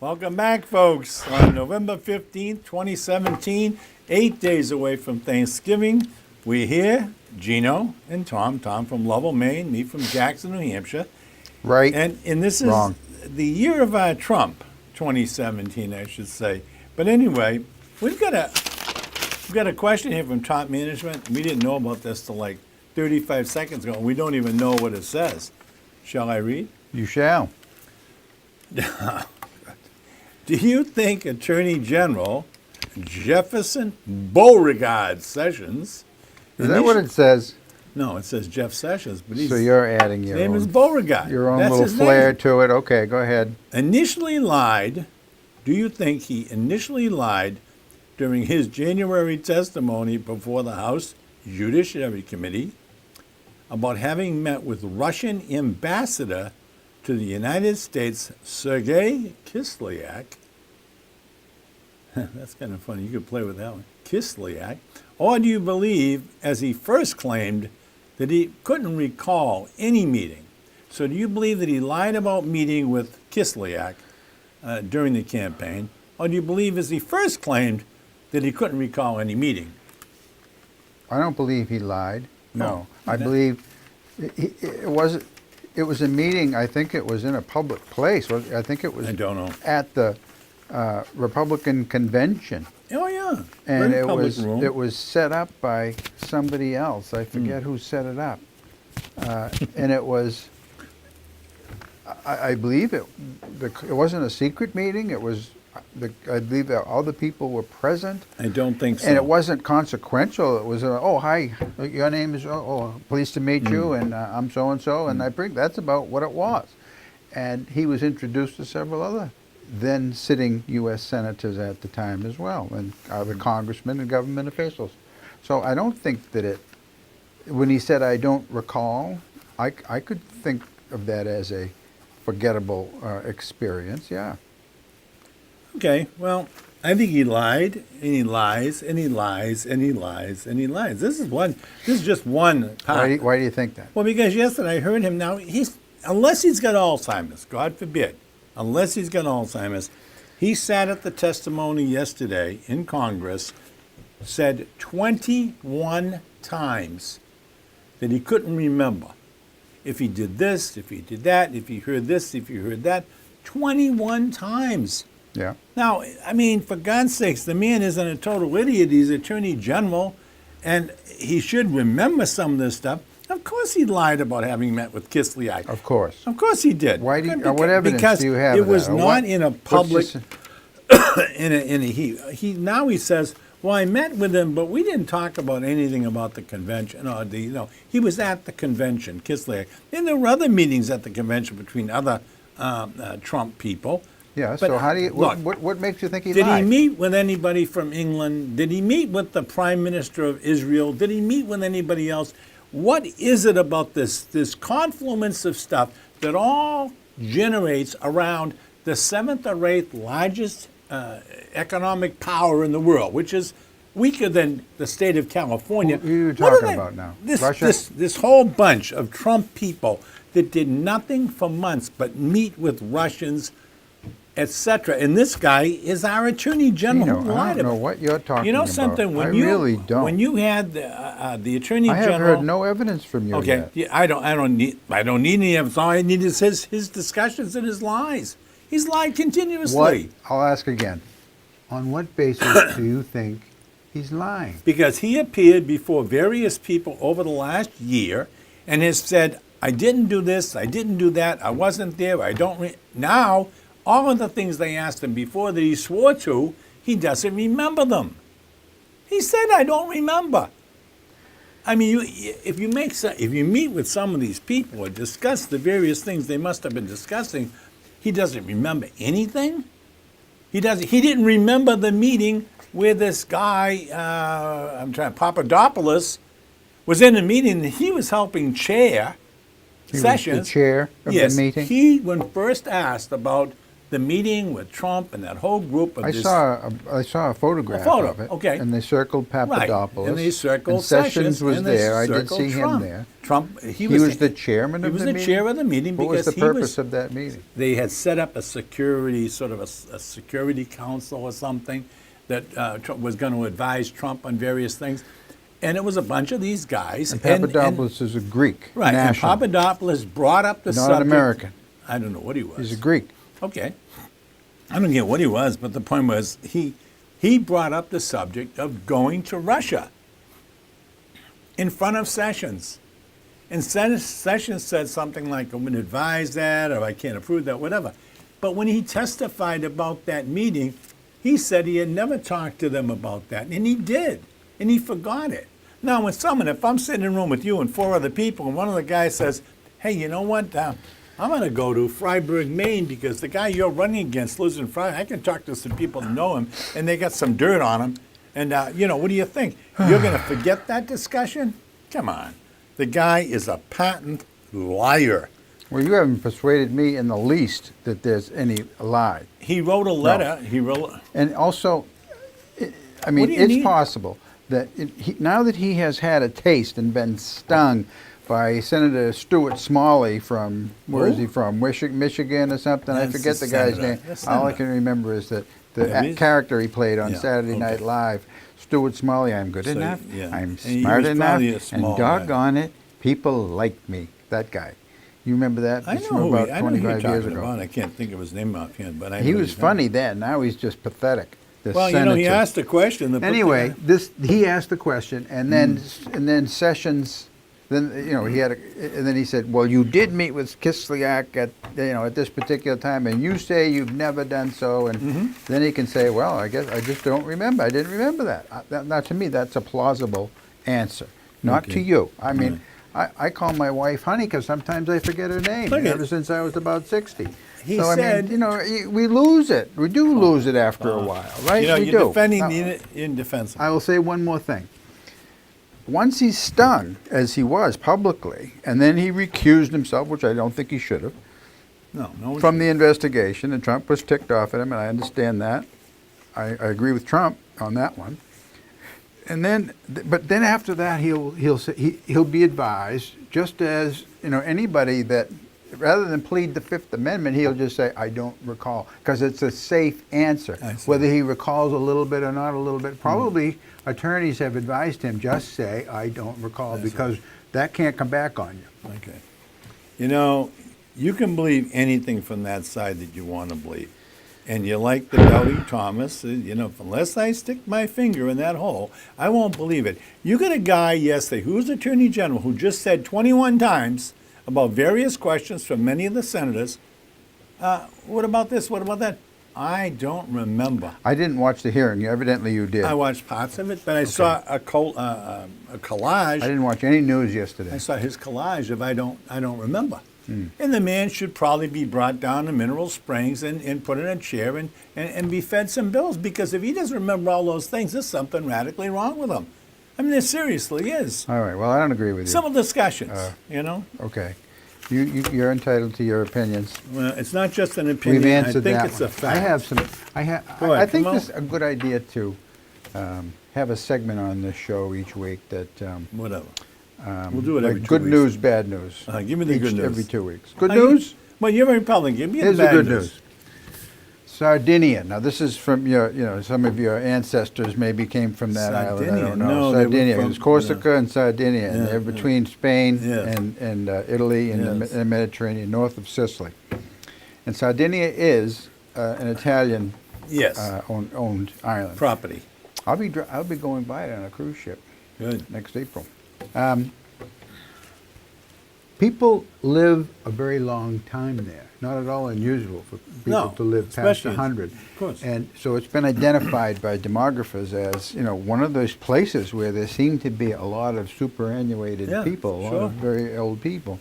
Welcome back, folks. On November 15th, 2017, 8 days away from Thanksgiving, we're here, Gino and Tom. Tom from Lovell, Maine, me from Jackson, New Hampshire. Right. And this is Wrong. the year of Trump, 2017, I should say. But anyway, we've got a question here from top management. We didn't know about this till like 35 seconds ago. We don't even know what it says. Shall I read? You shall. Do you think Attorney General Jefferson Beauregard Sessions? Is that what it says? No, it says Jeff Sessions, but So you're adding his name is Beauregard. your own That's little his flair name. to it. Okay, go ahead. Initially lied. Do you think he initially lied during his January testimony before the House Judiciary Committee about having met with Russian ambassador to the United States, Sergei Kislyak? That's kind of funny. You could play with that one. Kislyak. Or do you believe, as he first claimed, that he couldn't recall any meeting? So do you believe that he lied about meeting with Kislyak during the campaign? Or do you believe, as he first claimed, that he couldn't recall any meeting? I don't believe he lied. No. I Okay. believe it was a meeting. I think it was in a public place. I think it was I don't know. at the Republican convention. Oh, yeah. And Very public room. it was set up by somebody else. I forget who set it up. And it was, I believe it wasn't a secret meeting. It was, I believe that all the people were present. I don't think so. And it wasn't consequential. It was, oh, hi, your name is, pleased to meet you, and I'm so-and-so, and that's about what it was. And he was introduced to several other then sitting U.S. senators at the time as well, and other congressmen and government officials. So I don't think that when he said, I don't recall, I could think of that as a forgettable experience, yeah. Okay, well, I think he lied, and he lies, and he lies, and he lies, and he lies. This is just one part. Why do you think that? Well, because yesterday I heard him now, unless he's got Alzheimer's, God forbid, unless he's got Alzheimer's, he sat at the testimony yesterday in Congress, said 21 times that he couldn't remember if he did this, if he did that, if he heard this, if he heard that, 21 times. Yeah. Now, I mean, for God's sakes, the man isn't a total idiot. He's Attorney General, and he should remember some of this stuff. Of course he lied about having met with Kislyak. Of course. Of course he did. Why do you, what evidence do you have Because of it was that? Or not what- in a what's public, this- he says, well, I met with him, but we didn't talk about anything about the convention. He was at the convention, Kislyak. And there were other meetings at the convention between other Trump people. Yeah, But so how do you, look, what makes you think he did lied? he meet with anybody from England? Did he meet with the Prime Minister of Israel? Did he meet with anybody else? What is it about this confluence of stuff that all generates around the seventh or eighth largest economic power in the world, which is weaker than the state of California? Who are you What talking they- about now? This, Russia? this whole bunch of Trump people that did nothing for months but meet with Russians, etc. And this guy is our Attorney General Gino, who I lied don't know about. what you're talking You know about. something? I really don't. When you had the Attorney I have General, heard no evidence from you okay, yet. yeah, I don't need any evidence. All I need is his discussions and his lies. He's lied continuously. What? I'll ask again. On what basis do you think he's lying? Because he appeared before various people over the last year and has said, I didn't do this, I didn't do that, I wasn't there, I don't. Now, all of the things they asked him before that he swore to, he doesn't remember them. He said, I don't remember. I mean, if you meet with some of these people or discuss the various things they must have been discussing, he doesn't remember anything. He didn't remember the meeting where this guy, Papadopoulos, was in a meeting that he was helping chair He was Sessions. the chair of Yes, the meeting? he, when first asked about the meeting with Trump and that whole group of I this. saw a photograph photo, of it. okay. And they circled Papadopoulos. And they circled and Sessions was and they there. I did circled see Trump. him there. Trump, He was the chairman he of was the the meeting? chair of the meeting What was because the purpose of that meeting? they had set up a security, sort of a security council or something that Trump was going to advise Trump on various things. And it was a bunch of these guys. And Papadopoulos is a Greek. Right, national. and Papadopoulos brought up the Not subject. an American. I don't know what he was. He's a Greek. Okay. I don't get what he was, but the point was he brought up the subject of going to Russia in front of Sessions. And Sessions said something like, I wouldn't advise that, or I can't approve that, whatever. But when he testified about that meeting, he said he had never talked to them about that, and he did, and he forgot it. Now, if I'm sitting in a room with you and 4 other people, and one of the guys says, hey, you know what, I'm going to go to Freiburg, Maine, because the guy you're running against lives in Freiburg. I can talk to some people that know him, and they got some dirt on him. And, what do you think? You're going to forget that discussion? Come on. The guy is a patent liar. Well, you haven't persuaded me in the least that there's any lie. He wrote a letter. And also, I mean, What do you it's need? possible that now that he has had a taste and been stung by Senator Stuart Smalley from, where is Who? he from? Michigan or something? I That's forget the the guy's senator. name. The All I senator. can remember is that the Yeah, he's- character he played on Yeah, Saturday Night okay. Live, Stuart Smalley, I'm good So, enough, yeah. I'm And he smart was enough, probably a and small guy. doggone it, people like me. That guy. You remember that? I It's know from who about I know who you're 25 years talking ago. about. I can't think of his name offhand, but I know He who was you're talking funny then. Now he's just pathetic. The Well, he senator. asked a question. Anyway, he asked the question, and then Sessions, and then he said, "Well, you did meet with Kislyak at this particular time, and you say you've never done so." And then he can say, "Well, I guess I just don't remember. I didn't remember that." Now, to me, that's a plausible answer. Not to Okay. you. I mean, I call my wife honey because sometimes I forget her name. Look at- Ever since I was about 60. He so said- I mean, we lose it. We do lose it after a while, right? we you're do. defending Now, the indefensible. I will say one more thing. Once he's stung, as he was publicly, and then he recused himself, which I don't think he should have, No. from the investigation, and Trump was ticked off at him, and I understand that. I agree with Trump on that one. And then, but then after that, he'll be advised, just as anybody that, rather than plead the Fifth Amendment, he'll just say, "I don't recall," because it's a safe answer. I see. Whether he recalls a little bit or not a little bit, probably attorneys have advised him, just say, "I don't recall," That's because that can't come back on you. Okay. You can believe anything from that side that you want to believe. And you like the doubting Thomas, unless I stick my finger in that hole, I won't believe it. You got a guy yesterday who's Attorney General who just said 21 times about various questions from many of the senators, what about this, what about that? I don't remember. I didn't watch the hearing. Evidently, you did. I watched parts of it, but I saw a collage. I didn't watch any news yesterday. I saw his collage of I don't remember. And the man should probably be brought down to Mineral Springs and put in a chair and be fed some bills, because if he doesn't remember all those things, there's something radically wrong with him. I mean, there seriously is. All right. Well, I don't agree with you. Civil discussions, Okay. You're entitled to your opinions. Well, it's not just an opinion. We've answered I think that it's one. a fact. I have some. Go ahead, I think come this is on. a good idea to have a segment on this show each week that. Whatever. We'll do it every like 2 good weeks. news, bad news. Give me the good news. Every 2 weeks. Good I- news. Well, you're a Republican. Give me Here's the the bad good news. news. Sardinia. Now, this is from some of your ancestors maybe came from that island. I Sardinia. don't know. No, they were Sardinia. from- It was Corsica and Sardinia, and Yeah, they're yeah. between Spain Yeah. and Italy and Yes. the Mediterranean, north of Sicily. And Sardinia is an Italian Yes. owned island. Property. I'll be going by it on a cruise ship Good. next April. People live a very long time there. Not at all unusual for people No, to live past especially 100. of course. And so it's been identified by demographers as one of those places where there seem to be a lot of superannuated Yeah, people, a lot sure. of very old people,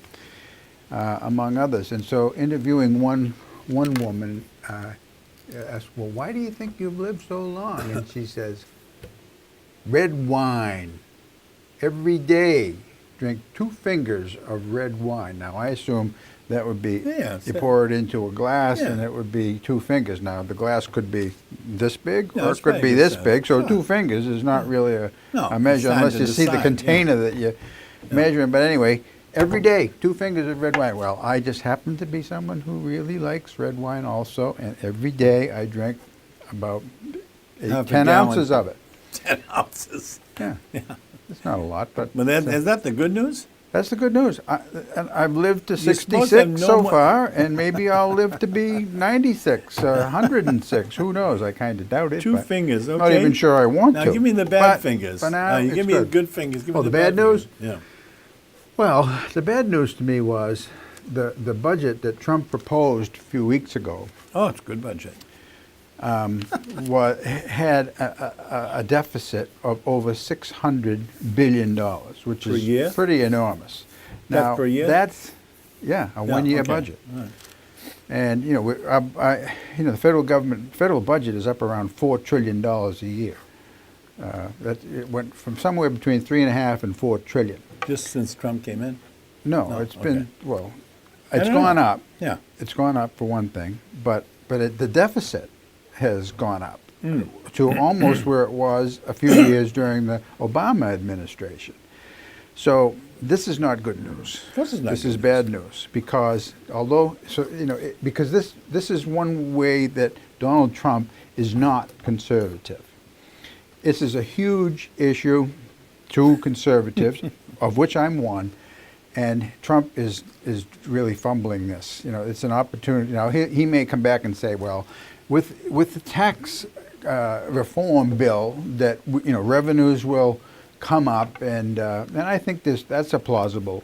among others. And so interviewing one woman asked, "Well, why do you think you've lived so long?" And she says, "Red wine. Every day, drink 2 fingers of red wine." Now, I assume That would be, Yeah, you so- pour it into a glass Yeah. and it would be 2 fingers. Now, the glass could be this big No, or it's it could be probably this just, big, so sure. 2 fingers is not really No, a measure it's unless to you the see the side, yeah. container that you're measuring. But anyway, every day, 2 fingers of red wine. Well, I just happen to be someone who really likes red wine also, and every day I drink about Half a 10 gallon. ounces of it. 10 ounces. Yeah. It's not a lot, but But is that the good news? that's the good news. And I've lived to You're supposed to have 66 no so more- far, and maybe I'll live to be 96 or 106. Who knows? I kind of doubt it. 2 but fingers, okay. Not even sure I want Now to. give me the bad But fingers. For now, you it's give me the good. good fingers. Give me Oh, the bad news? fingers. Yeah. Well, the bad news to me was the budget that Trump proposed a few weeks ago Oh, it's a good budget. had a deficit of over $600 billion, which Per is year? pretty enormous. That's Now, per year? that's, yeah, a Yeah, one-year okay. budget. All right. And the federal budget is up around $4 trillion a year. It went from somewhere between 3.5 and 4 trillion. Just since Trump came in? No, No, it's okay. been well, I it's don't gone know. up. Yeah. It's gone up for one thing, but the deficit has gone up Hmm. to almost where it was a few years during the Obama administration. So this is not good news. Of course it's not This good is news. bad news because because this is one way that Donald Trump is not conservative. This is a huge issue to conservatives, of which I'm one, and Trump is really fumbling this. It's an opportunity. Now he may come back and say, well, with the tax reform bill that revenues will come up, and I think that's a plausible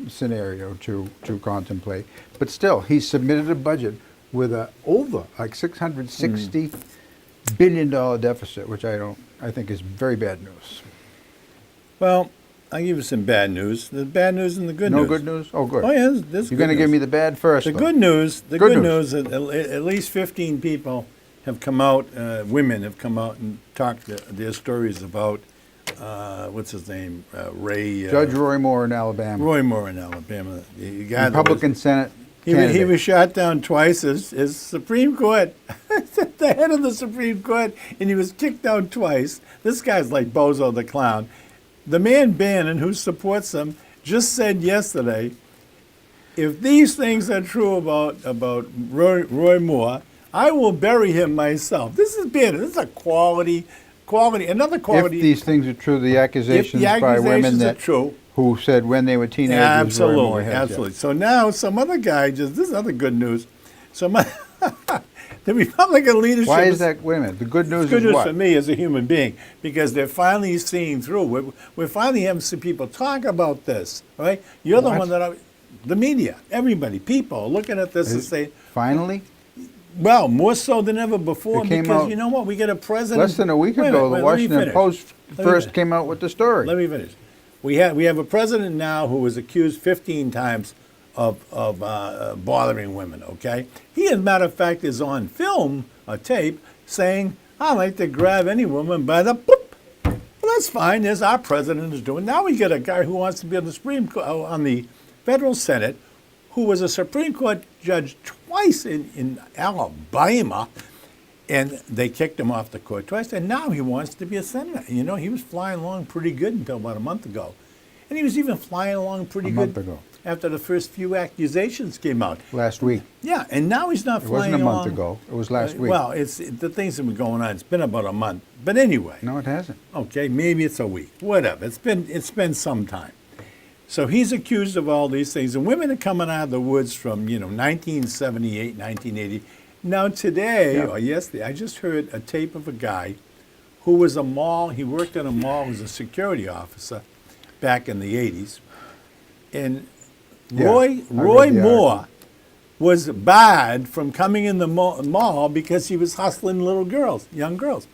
scenario to contemplate. But still, he submitted a budget with over like $660 billion deficit, which I think is very bad news. Well, I'll give you some bad news. The bad news and the good No news. good news? Oh, good. Oh, yeah, this You're going to give me the bad first. The though. good news, the Good good news. news, at least 15 people have come out, women have come out and talked their stories about, what's his name, Ray. Judge Roy Moore in Alabama. Roy Moore in Alabama. The guy that Republican Senate he candidate. was shot down twice as Supreme Court, the head of the Supreme Court, and he was kicked out twice. This guy's like Bozo the Clown. The man Bannon, who supports him, just said yesterday, if these things are true about Roy Moore, I will bury him myself. This is Bannon. This is a quality, another If quality. these things are true, the accusations, by women accusations are that true, who said when they were teenagers, Roy Moore absolutely, had, yeah. absolutely. So now some other guy this is other good news. The Republican leadership. Why is that? Wait a minute. The good news It's good is news what? for me as a human being because they're finally seeing through. We're finally having some people talk about this, right? You're the What? one the media, everybody, people are looking at this and Is- say, Finally, well, more so than ever before It came because out you know what? We get a president. less than a week Wait ago, minute, the let me Washington finish. Post Let me first finish. came out with the story. Let me finish. We have a president now who was accused 15 times of bothering women. Okay, he, as a matter of fact, is on film, a tape, saying, "I like to grab any woman by the boop." Well, that's fine. As our president is doing. Now we get a guy who wants to be on the Supreme Court, on the federal Senate, who was a Supreme Court judge twice in Alabama. And they kicked him off the court twice, and now he wants to be a senator. You know, he was flying along pretty good until about a month ago. And he was even flying along pretty A good month ago. after the first few accusations came out. Last week. Yeah, and now he's not It flying wasn't a month along. ago. It was last week. Well, it's the things that have been going on. It's been about a month. But anyway, No, it hasn't. okay, maybe it's a week. Whatever. It's been some time. So he's accused of all these things. And women are coming out of the woods from, 1978, 1980. Now today, Yeah. or yesterday, I just heard a tape of a guy who was he worked in a mall, was a security officer back in the 80s. And Yeah, Roy I read the Moore article. was barred from coming in the mall because he was hustling little girls, young girls.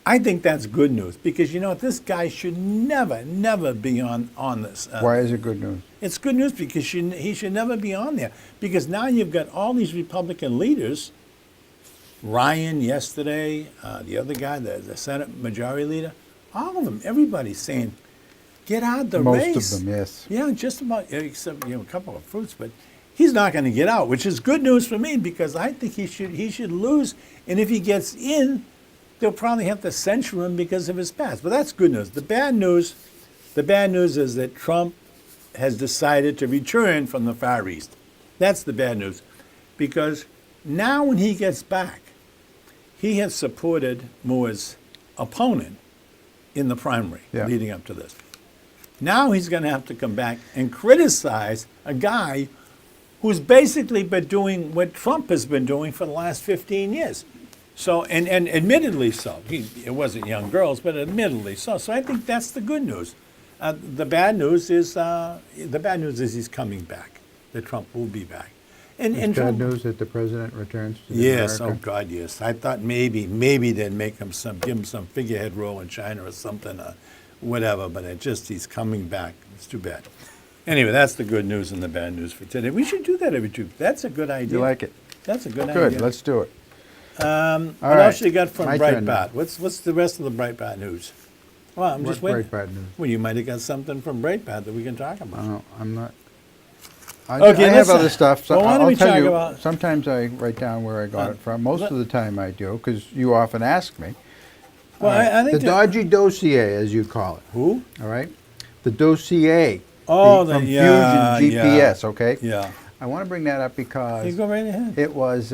I think that's good news because this guy should never be on this. Why is it good news? It's good news because he should never be on there because now you've got all these Republican leaders. Ryan yesterday, the other guy, the Senate Majority Leader, all of them, everybody's saying, get out of the Most race. of them, yes. Yeah, just about, except a couple of fruits, but he's not going to get out, which is good news for me because I think he should lose. And if he gets in, they'll probably have to censure him because of his past. But that's good news. The bad news is that Trump has decided to return from the Far East. That's the bad news. Because now when he gets back, he has supported Moore's opponent in the primary leading up to this. Now he's going to have to come back and criticize a guy who's basically been doing what Trump has been doing for the last 15 years. So, and admittedly so. It wasn't young girls, but admittedly so. So I think that's the good news. The bad news is he's coming back. That Trump will be back. And It's Trump, bad news that the president returns to yes, America. oh God, yes. I thought maybe they'd give him some figurehead role in China or something, whatever. But he's coming back. It's too bad. Anyway, that's the good news and the bad news for today. We should do that every 2 weeks. That's a good idea. You like it? That's a good idea. Good, let's do it. What right, else you got from my turn Breitbart? What's the rest of the Breitbart news? Well, I'm just What waiting. Breitbart news? Well, you might have got something from Breitbart that we can talk about. No, I'm not. Okay, I have let's, other stuff. So well, why don't I'll we tell talk you. about- Sometimes I write down where I got it from. Most let- of the time I do, because you often ask me. Well, I think the Dodgy Dossier, as you call it. Who? All right, the dossier. Oh, from yeah, Fusion GPS. Okay. Yeah. I want to bring that up You because go right ahead. it was.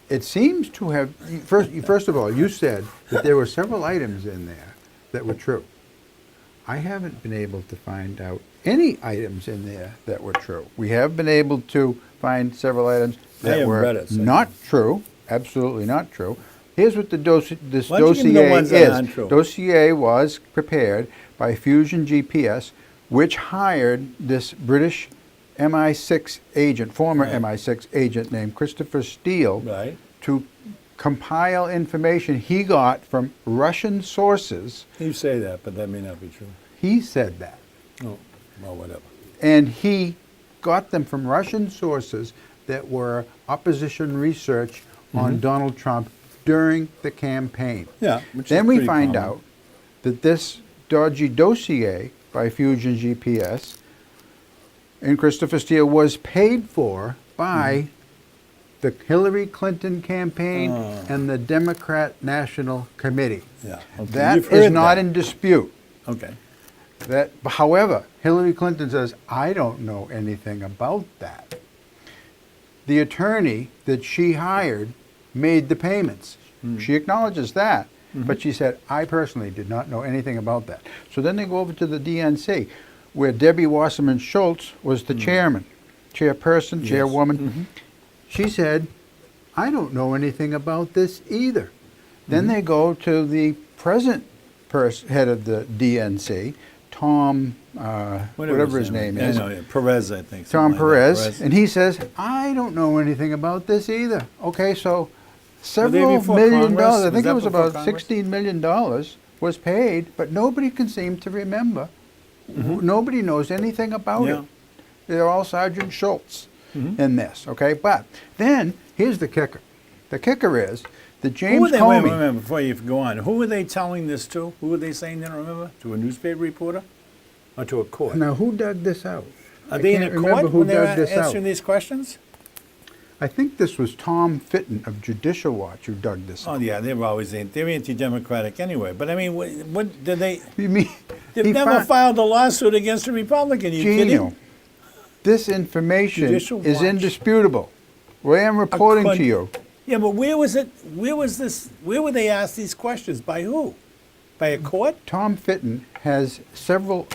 It seems to have. First of all, you said that there were several items in there that were true. I haven't been able to find out any items in there that were true. We have been able to find several items I that haven't were read it, so- not true, absolutely not true. Here's what this Why don't you give me the dossier ones that aren't is. true? Dossier was prepared by Fusion GPS, which hired this British MI6 agent, former Right. MI6 agent named Christopher Steele, Right. to compile information he got from Russian sources. You say that, but that may not be true. He said that. Oh, well, whatever. And he got them from Russian sources that were opposition research on Donald Trump during the campaign. Yeah. Which Then is we pretty find common. out that this Dodgy Dossier by Fusion GPS and Christopher Steele was paid for by the Hillary Clinton campaign and the Democrat National Committee. Yeah. Okay. That You've is heard not that. in dispute. Okay. That, however, Hillary Clinton says, I don't know anything about that. The attorney that she hired made the payments. She acknowledges that, but she said, I personally did not know anything about that. So then they go over to the DNC, where Debbie Wasserman Schultz was the chairperson, chairwoman. She said, I don't know anything about this either. Then they go to the present head of the DNC, Tom, whatever his name is. I know, yeah. Perez, I think. Tom something like that. Perez, and he says, I don't know anything about this either. Okay, so they several before million Congress? dollars, I Was think that it was before about Congress? $16 million was paid, but nobody can seem to remember. Nobody knows anything about Yeah. it. They're all Sergeant Schultz in this, okay? But then, here's the kicker. The kicker is that Who James were they, wait a Comey, minute, before you go on, who were they telling this to? Who were they saying they don't remember? To a newspaper reporter? Or to a court? now who dug this out? Are I they in can't a remember court who when they were dug this out. answering these questions? I think this was Tom Fitton of Judicial Watch who dug this Oh, out. yeah, they're anti-democratic anyway. But I mean, what did they? You mean, They've he never found- filed a lawsuit against a Republican. You Gino, kidding? this information Judicial is Watch. indisputable. Way I'm reporting to country- you. Yeah, but where was it? Where was this? Where were they asked these questions? By who? By a court? Tom Fitton has several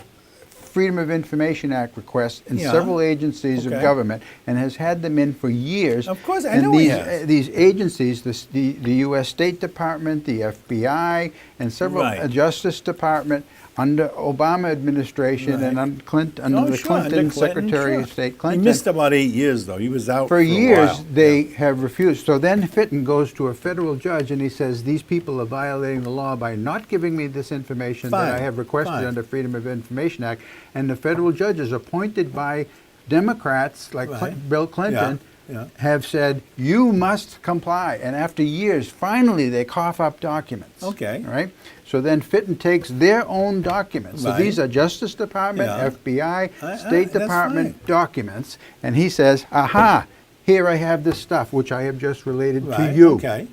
Freedom of Information Act requests in Yeah. several agencies Okay. of government and has had them in for years. Of course, I and know these, he has. These agencies, the U.S. State Department, the FBI, and several Right. Justice Department, under Obama administration and Right. under Clinton, Oh, the sure, under Clinton Clinton, Secretary sure. of State He Clinton. missed about 8 years, though. He was out For a years, while. they Yeah. have refused. So then Fitton goes to a federal judge and he says, these people are violating the law by not giving me this information that I Fine, have requested fine. under Freedom of Information Act. And the federal judges appointed by Democrats like Right. Bill Clinton Yeah. have said, you must comply. And after years, finally, they cough up documents. Okay. All right? So then Fitton takes their own documents. So Right. these are Justice Department, Yeah. FBI, I- State that's Department fine. documents. And he says, aha, here I have this stuff, which I have just related to Right, you. okay.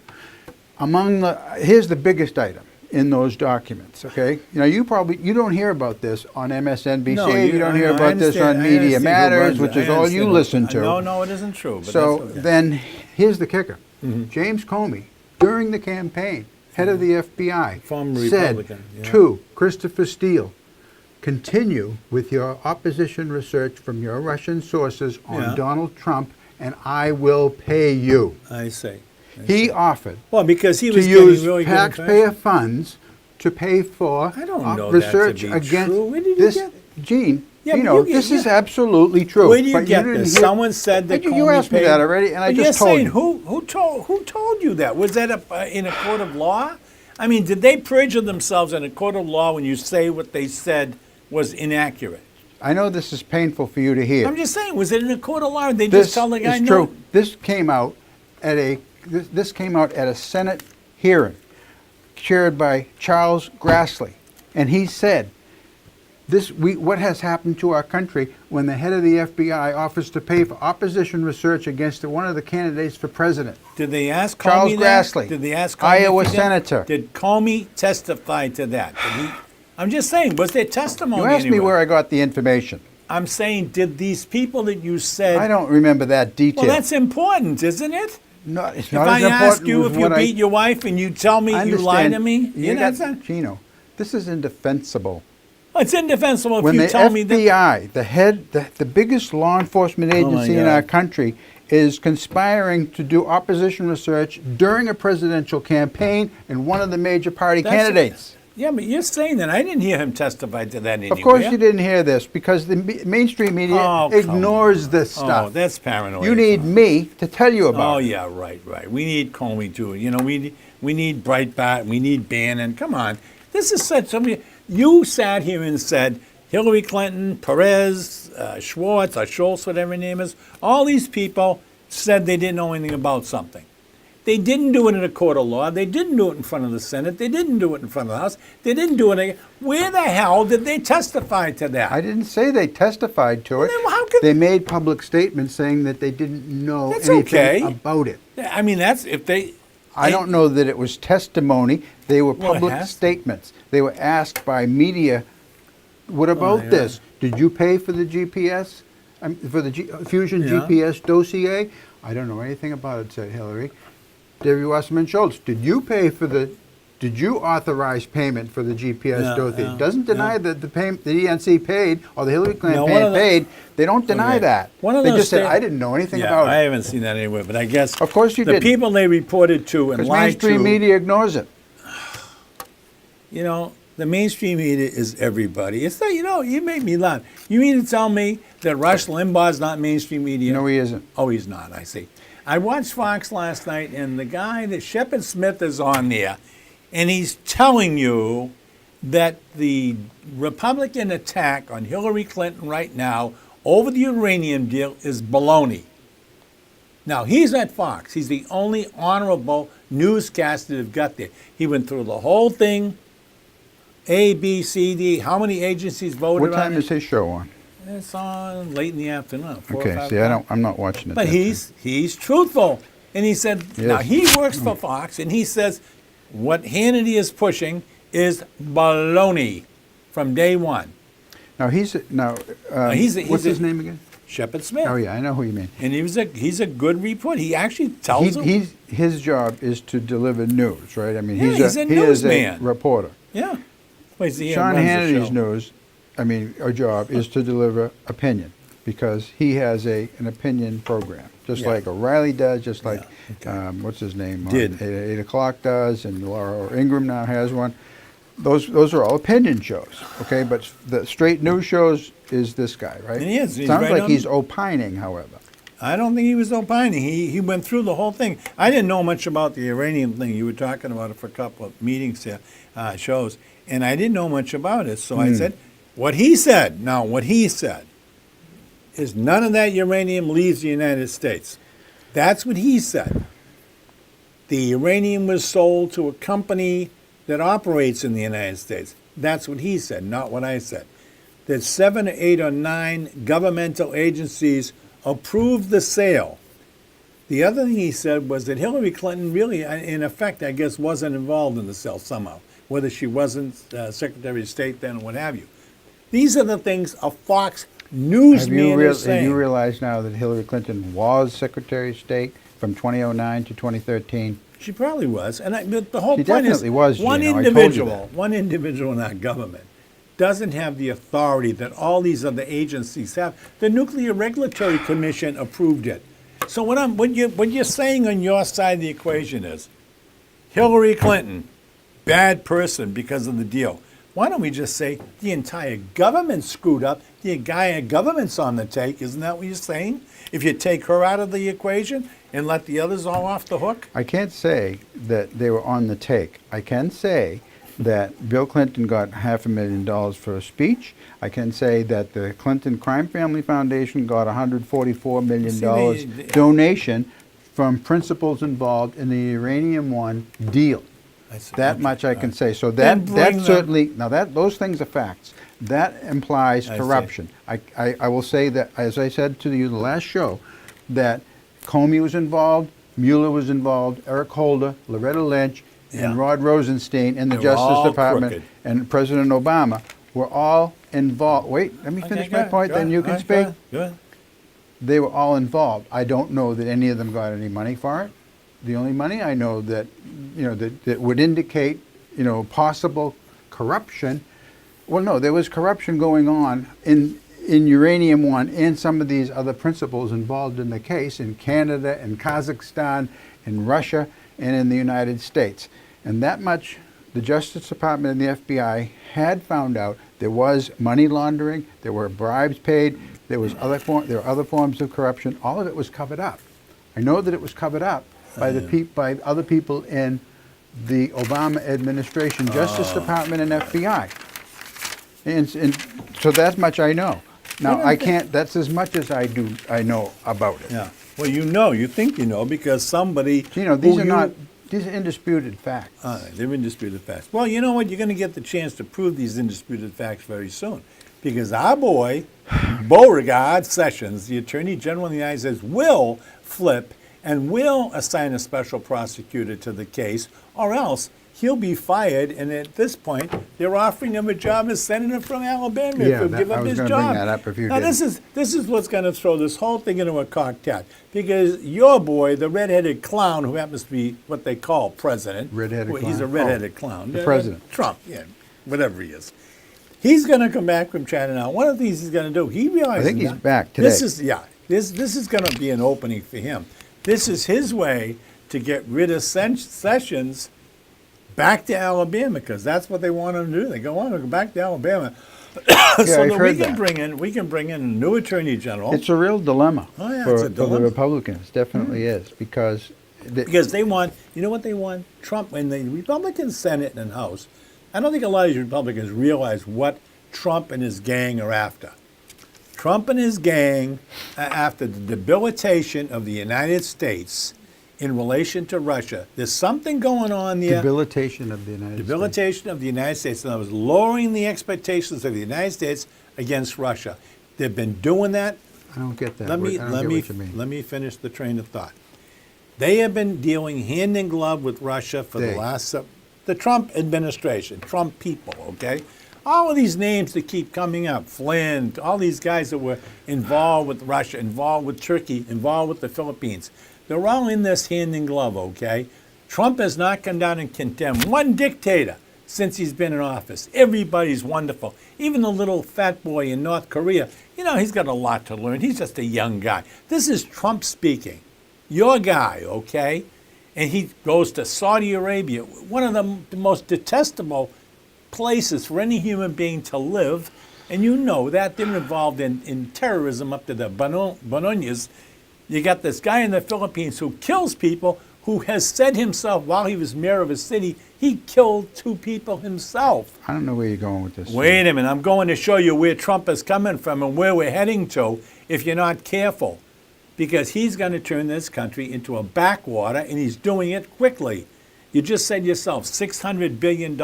Here's the biggest item in those documents, okay? You don't hear about this on MSNBC, No, you don't hear I about this understand- on I Media understand who Matters, runs it. which I is all you understand who- listen to. No, it isn't true. But So that's okay. then, here's the kicker. Mm-hmm. James Comey, during the campaign, head of the FBI, Former said Republican, yeah. to Christopher Steele, continue with your opposition research from your Russian sources on Yeah. Donald Trump, and I will pay you. I see. He offered Well, because he to was getting use really good taxpayer information. funds to pay for I don't know that to research be against true. Where did you this. get- Gene, Yeah, you but know, you get- this is yeah. absolutely true. Where do you but get didn't this? hear- Someone said that You Comey asked me paid- that already, and I But just you're told saying you. who told you that? Was that in a court of law? I mean, did they perjure themselves in a court of law when you say what they said was inaccurate? I know this is painful for you to hear. I'm just saying, was it in a court of law? Or they This just tell the guy is no? true. This came out at a Senate hearing chaired by Charles Grassley, and he said, what has happened to our country when the head of the FBI offers to pay for opposition research against one of the candidates for president? Did they ask Comey Charles that? Grassley, Did they ask Comey Iowa if he did? senator. Did Comey testify to that? Did he? I'm just saying, was there testimony? You asked me anywhere? where I got the information. I'm saying, did these people that you said? I don't remember that detail. Well, that's important, isn't it? No, it's If not I as important ask you as if you what beat your wife and you tell me I you lied to understand. me, You you know, got, it's not- Gino, this is indefensible. it's indefensible if When you the tell me that. FBI, the biggest law enforcement agency in God. our country, is conspiring to do opposition research during a presidential campaign and one of the major party That's- candidates. Yeah, but you're saying that. I didn't hear him testify to that anywhere. Of course you didn't hear this because the mainstream media Oh, come ignores this Oh, stuff. that's paranoid. You need me to tell you about Oh it. yeah, right. We need Comey too. You know, we need Breitbart. We need Bannon. Come on, this is such. You sat here and said Hillary Clinton, Perez, Schwartz, or Schultz, whatever her name is. All these people said they didn't know anything about something. They didn't do it in a court of law. They didn't do it in front of the Senate. They didn't do it in front of the House. They didn't do it. Where the hell did they testify to that? I didn't say they testified to it. then how could- They made public statements saying that they didn't know That's anything okay. about it. I mean, that's if they. I don't know that it was testimony. They were Well, it public has to. statements. They were asked by media, what about yeah. this? Did you pay for the GPS, for the Fusion Yeah. GPS dossier? I don't know anything about it, said Hillary. Debbie Wasserman Schultz, did you authorize payment for the GPS Yeah, dossier? yeah, Doesn't deny yeah. that the DNC paid or the Hillary one campaign of the- paid. They don't deny Okay. that. One of They those just said, sta- I didn't know anything Yeah, about I it. haven't seen that anywhere, but I guess Of course you the didn't. people they reported to and Because lied to. mainstream media ignores it. You know, the mainstream media is everybody. It's not, you made me laugh. You mean to tell me that Rush Limbaugh's not mainstream media? No, he isn't. Oh, he's not, I see. I watched Fox last night, and the guy, that Shepard Smith is on there, and he's telling you that the Republican attack on Hillary Clinton right now over the uranium deal is baloney. Now, he's at Fox. He's the only honorable newscaster they've got there. He went through the whole thing, A, B, C, D, how many agencies voted What time on is it. his show on? It's on late in the afternoon, 4 or Okay, 5 see, o'clock. I'm not watching it. But that he's truthful. And he said, now Yes. he works for Fox, and he says what Hannity is pushing is baloney from day one. time. Now he's he's what's his name again? Shepard Smith. Oh yeah, I know who you mean. And he's a good reporter. He actually tells them. His job is to deliver news, right? I mean, Yeah, he's a he is a newsman. reporter. Yeah. Well, he Sean runs the Hannity's show. news, our job is to deliver opinion because he has an opinion program, just Yeah. like O'Reilly does, just like okay. what's his name? Did. 8 o'clock does, and Laura Ingraham now has one. Those are all opinion shows, okay? But the straight news shows is this guy, right? And he is. He's Sounds right like on- he's opining, however. I don't think he was opining. He went through the whole thing. I didn't know much about the uranium thing. You were talking about it for a couple of meetings here, shows, and I didn't know much about it. So I said, what he said. Now, what he said is none of that uranium leaves the United States. That's what he said. The uranium was sold to a company that operates in the United States. That's what he said, not what I said. That 7 or 8 or 9 governmental agencies approved the sale. The other thing he said was that Hillary Clinton really, in effect, I guess, wasn't involved in the sale somehow, whether she wasn't Secretary of State then or what have you. These are the things a Fox newsman is saying. Have you realize now that Hillary Clinton was Secretary of State from 2009 to 2013? She probably was. And the whole She point is, definitely was, one Gino. I told you one individual in our government doesn't have the authority that all these other agencies have. The Nuclear Regulatory Commission approved it. So what you're saying on your side of the equation is Hillary Clinton, bad person because of the deal. Why don't we just say the entire government screwed up? The entire government's on the take. Isn't that what you're saying? If you take her out of the equation and let the others all off the hook? I can't say that they were on the take. I can say that Bill Clinton got $500,000 for a speech. I can say that the Clinton Crime Family Foundation got $144 million donation from principals involved in the Uranium One deal. That much I can say. So that certainly, now those things are facts. That implies corruption. I will say that, as I said to you the last show, that Comey was involved, Mueller was involved, Eric Holder, Loretta Lynch, and Rod Rosenstein in the Justice Department, crooked. And President Obama were all involved. Wait, let me finish my point, then you can speak. Go ahead. They were all involved. I don't know that any of them got any money for it. The only money I know that, that would indicate, possible corruption. Well, no, there was corruption going on in Uranium One and some of these other principals involved in the case in Canada and Kazakhstan, in Russia, and in the United States. And that much the Justice Department and the FBI had found out. There was money laundering, there were bribes paid, there were other forms of corruption. All of it was covered up. I know that it was covered up by by other people in the Obama administration, Justice Department and FBI. And so that much I know. Now I can't. That's as much as I know about it. Yeah. Well, you think you know because somebody. These are indisputed facts. They're indisputed facts. Well, you know what? You're going to get the chance to prove these indisputed facts very soon, because our boy, Beauregard Sessions, the Attorney General of the United States, will flip and will assign a special prosecutor to the case, or else he'll be fired. And at this point, they're offering him a job as senator from Alabama if he'll give up his job. Bring that up if you now, didn't. this is what's going to throw this whole thing into a cocktail, because your boy, the redheaded clown, who happens to be what they call president, he's a redheaded clown. The president, Trump, whatever he is. He's going to come back from China now. One of the things he's going to do, he realizes. I think he's back today. This is going to be an opening for him. This is his way to get rid of Sessions back to Alabama, because that's what they want him to do. They go back to Alabama, so that we can bring in a new attorney general. It's a real dilemma for the Republicans. Definitely is, because they want. You know what they want? Trump in the Republican Senate and House. I don't think a lot of these Republicans realize what Trump and his gang are after. Trump and his gang are after the debilitation of the United States in relation to Russia. There's something going on there. Debilitation of the United States. Debilitation of the United States. And I was lowering the expectations of the United States against Russia. They've been doing that. I don't get that. Let me finish the train of thought. They have been dealing hand in glove with Russia for the Trump administration, Trump people, okay? All of these names that keep coming up, Flynn, all these guys that were involved with Russia, involved with Turkey, involved with the Philippines, they're all in this hand in glove, okay? Trump has not come down and condemned one dictator since he's been in office. Everybody's wonderful. Even the little fat boy in North Korea, he's got a lot to learn. He's just a young guy. This is Trump speaking. Your guy, okay? And he goes to Saudi Arabia, one of the most detestable places for any human being to live. And that they're involved in terrorism up to the Banonas. You got this guy in the Philippines who kills people, who has said himself while he was mayor of a city, he killed 2 people himself. I don't know where you're going with this. Wait a minute. I'm going to show you where Trump is coming from and where we're heading to if you're not careful. because he's going to turn this country into a backwater, and he's doing it quickly. You just said yourself, $600 billion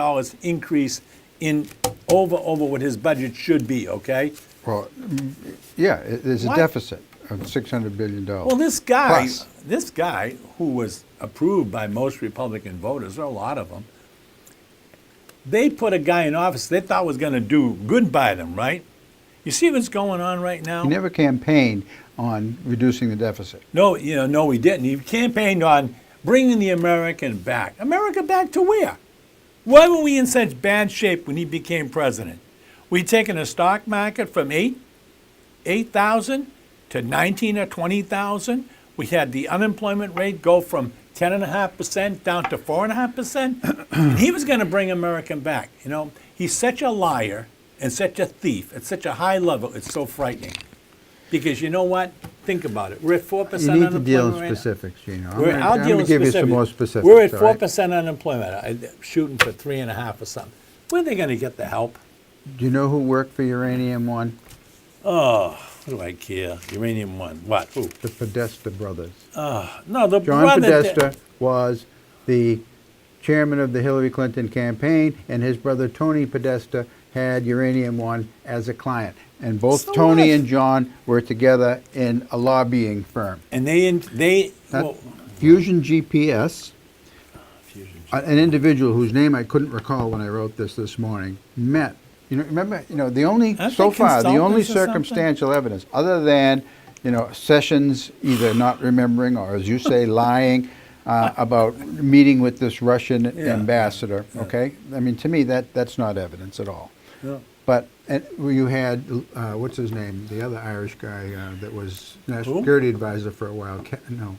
increase in over what his budget should be, okay? Well, yeah, there's a What? deficit of $600 billion. Well, this guy who was approved by most Republican voters, or a lot of them, they put a guy in office they thought was going to do good by them, right? You see what's going on right now? He never campaigned on reducing the deficit. No, no, he didn't. He campaigned on bringing the American back. America back to where? Why were we in such bad shape when he became president? We'd taken a stock market from 8,000 to 19 or 20,000. We had the unemployment rate go from 10.5% down to 4.5%. And he was going to bring America back. He's such a liar and such a thief at such a high level. It's so frightening. Because you know what? Think about it. We're at 4% You need unemployment to deal in right now. specifics, Gino. I'll I'm deal going in to give you some specifics. more specifics. We're at all right? 4% unemployment. I'm shooting for 3.5 or something. When are they going to get the help? Do you know who worked for Uranium One? Oh, what do I care? Uranium One. What? Who? The Podesta brothers. No, the John brother. Podesta was the chairman of the Hillary Clinton campaign, and his brother Tony Podesta had Uranium One as a client. And both So Tony what? and John were together in a lobbying firm. And they. That Fusion GPS, an individual whose name I couldn't recall when I wrote this morning, met. Remember, the only, Aren't so they far, the only consultants or something? circumstantial evidence, other than, Sessions either not remembering or, as you say, lying about meeting with this Russian Yeah. ambassador, okay? I mean, to me, that's not evidence at all. Yeah. But you had, what's his name, the other Irish guy that was national Who? security advisor for a while.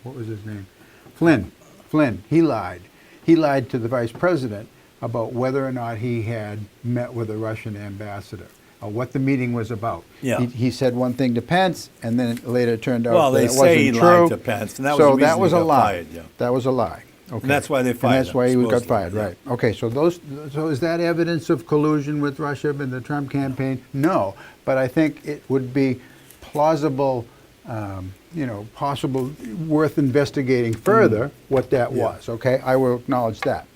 What was his name? Flynn, he lied. He lied to the vice president about whether or not he had met with a Russian ambassador, or what the meeting was about. Yeah. He said one thing to Pence, and then it later turned out Well, that they it say wasn't he true. lied to Pence, and that was So the reason that was he a got lie. fired, yeah. That was a lie. Okay. And that's why they fired And that's him, why he got supposedly, fired, yeah. right. Okay, so is that evidence of collusion with Russia in the Trump campaign? No, but I think it would be plausible, possible, worth investigating further what that was, okay? I will acknowledge that.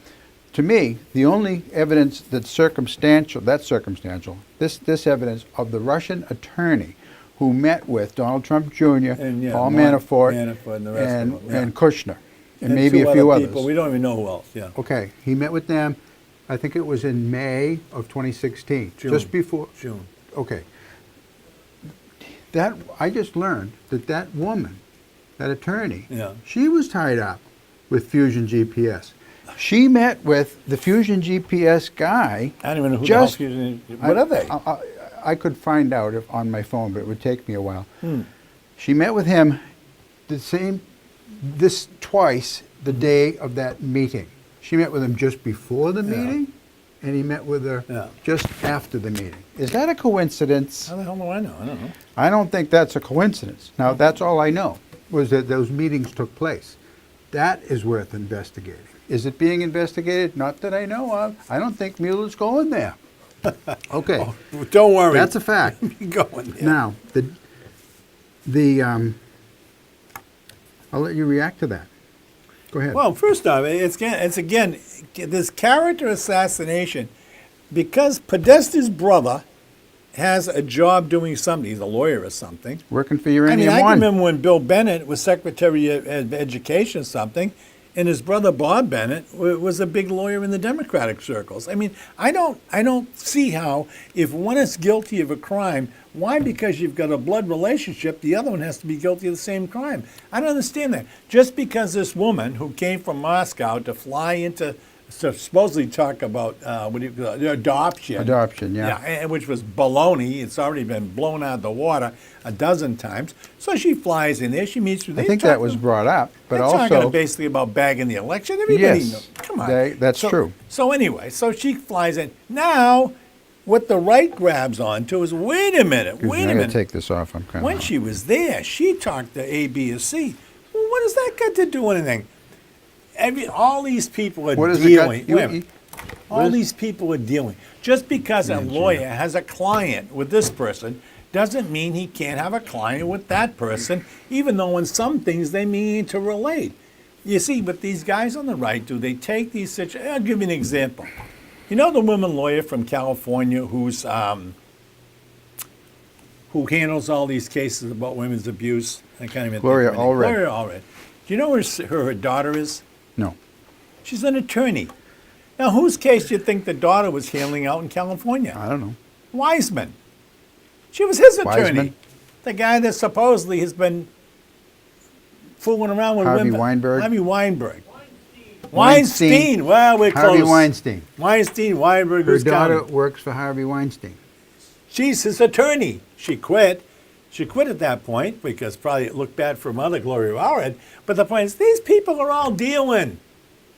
To me, the only evidence that's circumstantial, this evidence of the Russian attorney who met with Donald Trump Jr., And, yeah, Paul Mark Manafort, Manafort and the rest of them, yeah. and Kushner, and And maybe two a few other others. people. We don't even know who else. Yeah. Okay, he met with them, I think it was in May of 2016, June. just before. June. Okay. I just learned that woman, that attorney, Yeah. she was tied up with Fusion GPS. She met with the Fusion GPS guy. I don't even know who Just- the hell Fusion is. What are they? I could find out on my phone, but it would take me a while. Hmm. She met with him twice the day of that meeting. She met with him just before the meeting, and he met with her just after the meeting. Is that a coincidence? How the hell do I know? I don't know. I don't think that's a coincidence. Now, that's all I know, was that those meetings took place. That is worth investigating. Is it being investigated? Not that I know of. I don't think Mueller's going there. Okay. Oh, don't worry. That's a fact. going there. Now, I'll let you react to that. Go ahead. Well, first off, it's again this character assassination because Podesta's brother has a job doing something. He's a lawyer or something. Working for I Uranium mean, I can One. remember when Bill Bennett was Secretary of Education or something, and his brother Bob Bennett was a big lawyer in the Democratic circles. I mean, I don't see how if one is guilty of a crime, why because you've got a blood relationship, the other one has to be guilty of the same crime. I don't understand that. Just because this woman who came from Moscow to fly into supposedly talk about adoption. Adoption, yeah. Yeah, which was baloney. It's already been blown out of the water a dozen times. So she flies in there. She meets with. I think that was brought up, but they're also talking basically about bagging the election. Everybody Yes, knows. Come on, that's true. So anyway, so she flies in. Now, what the right grabs onto is wait a minute. Excuse me, I gotta take this off. I'm kind When she was there, she talked to A, B, or C. Well, what does that got to do with anything? All these people are What is it got- dealing. wait a minute. All these people are dealing. Just because a lawyer has a client with this person doesn't mean he can't have a client with that person, even though in some things they mean to relate. You see, what these guys on the right do, they take these situations. I'll give you an example. You know the woman lawyer from California who's who handles all these cases about women's abuse? I can't even Gloria think of her name. Allred. Gloria Allred. Do you know who her daughter is? No. She's an attorney. Now, whose case do you think the daughter was handling out in California? I don't know. Wiseman. She was his attorney. Wiseman? The guy that supposedly has been fooling around with Harvey women. Weinberg? Harvey Weinberg. Weinstein. Well, we're close. Harvey Weinstein. Weinstein, Weinberg, Her who's daughter counting. works for Harvey Weinstein. She's his attorney. She quit. She quit at that point because probably it looked bad for Mother Gloria Allred. But the point is, these people are all dealing.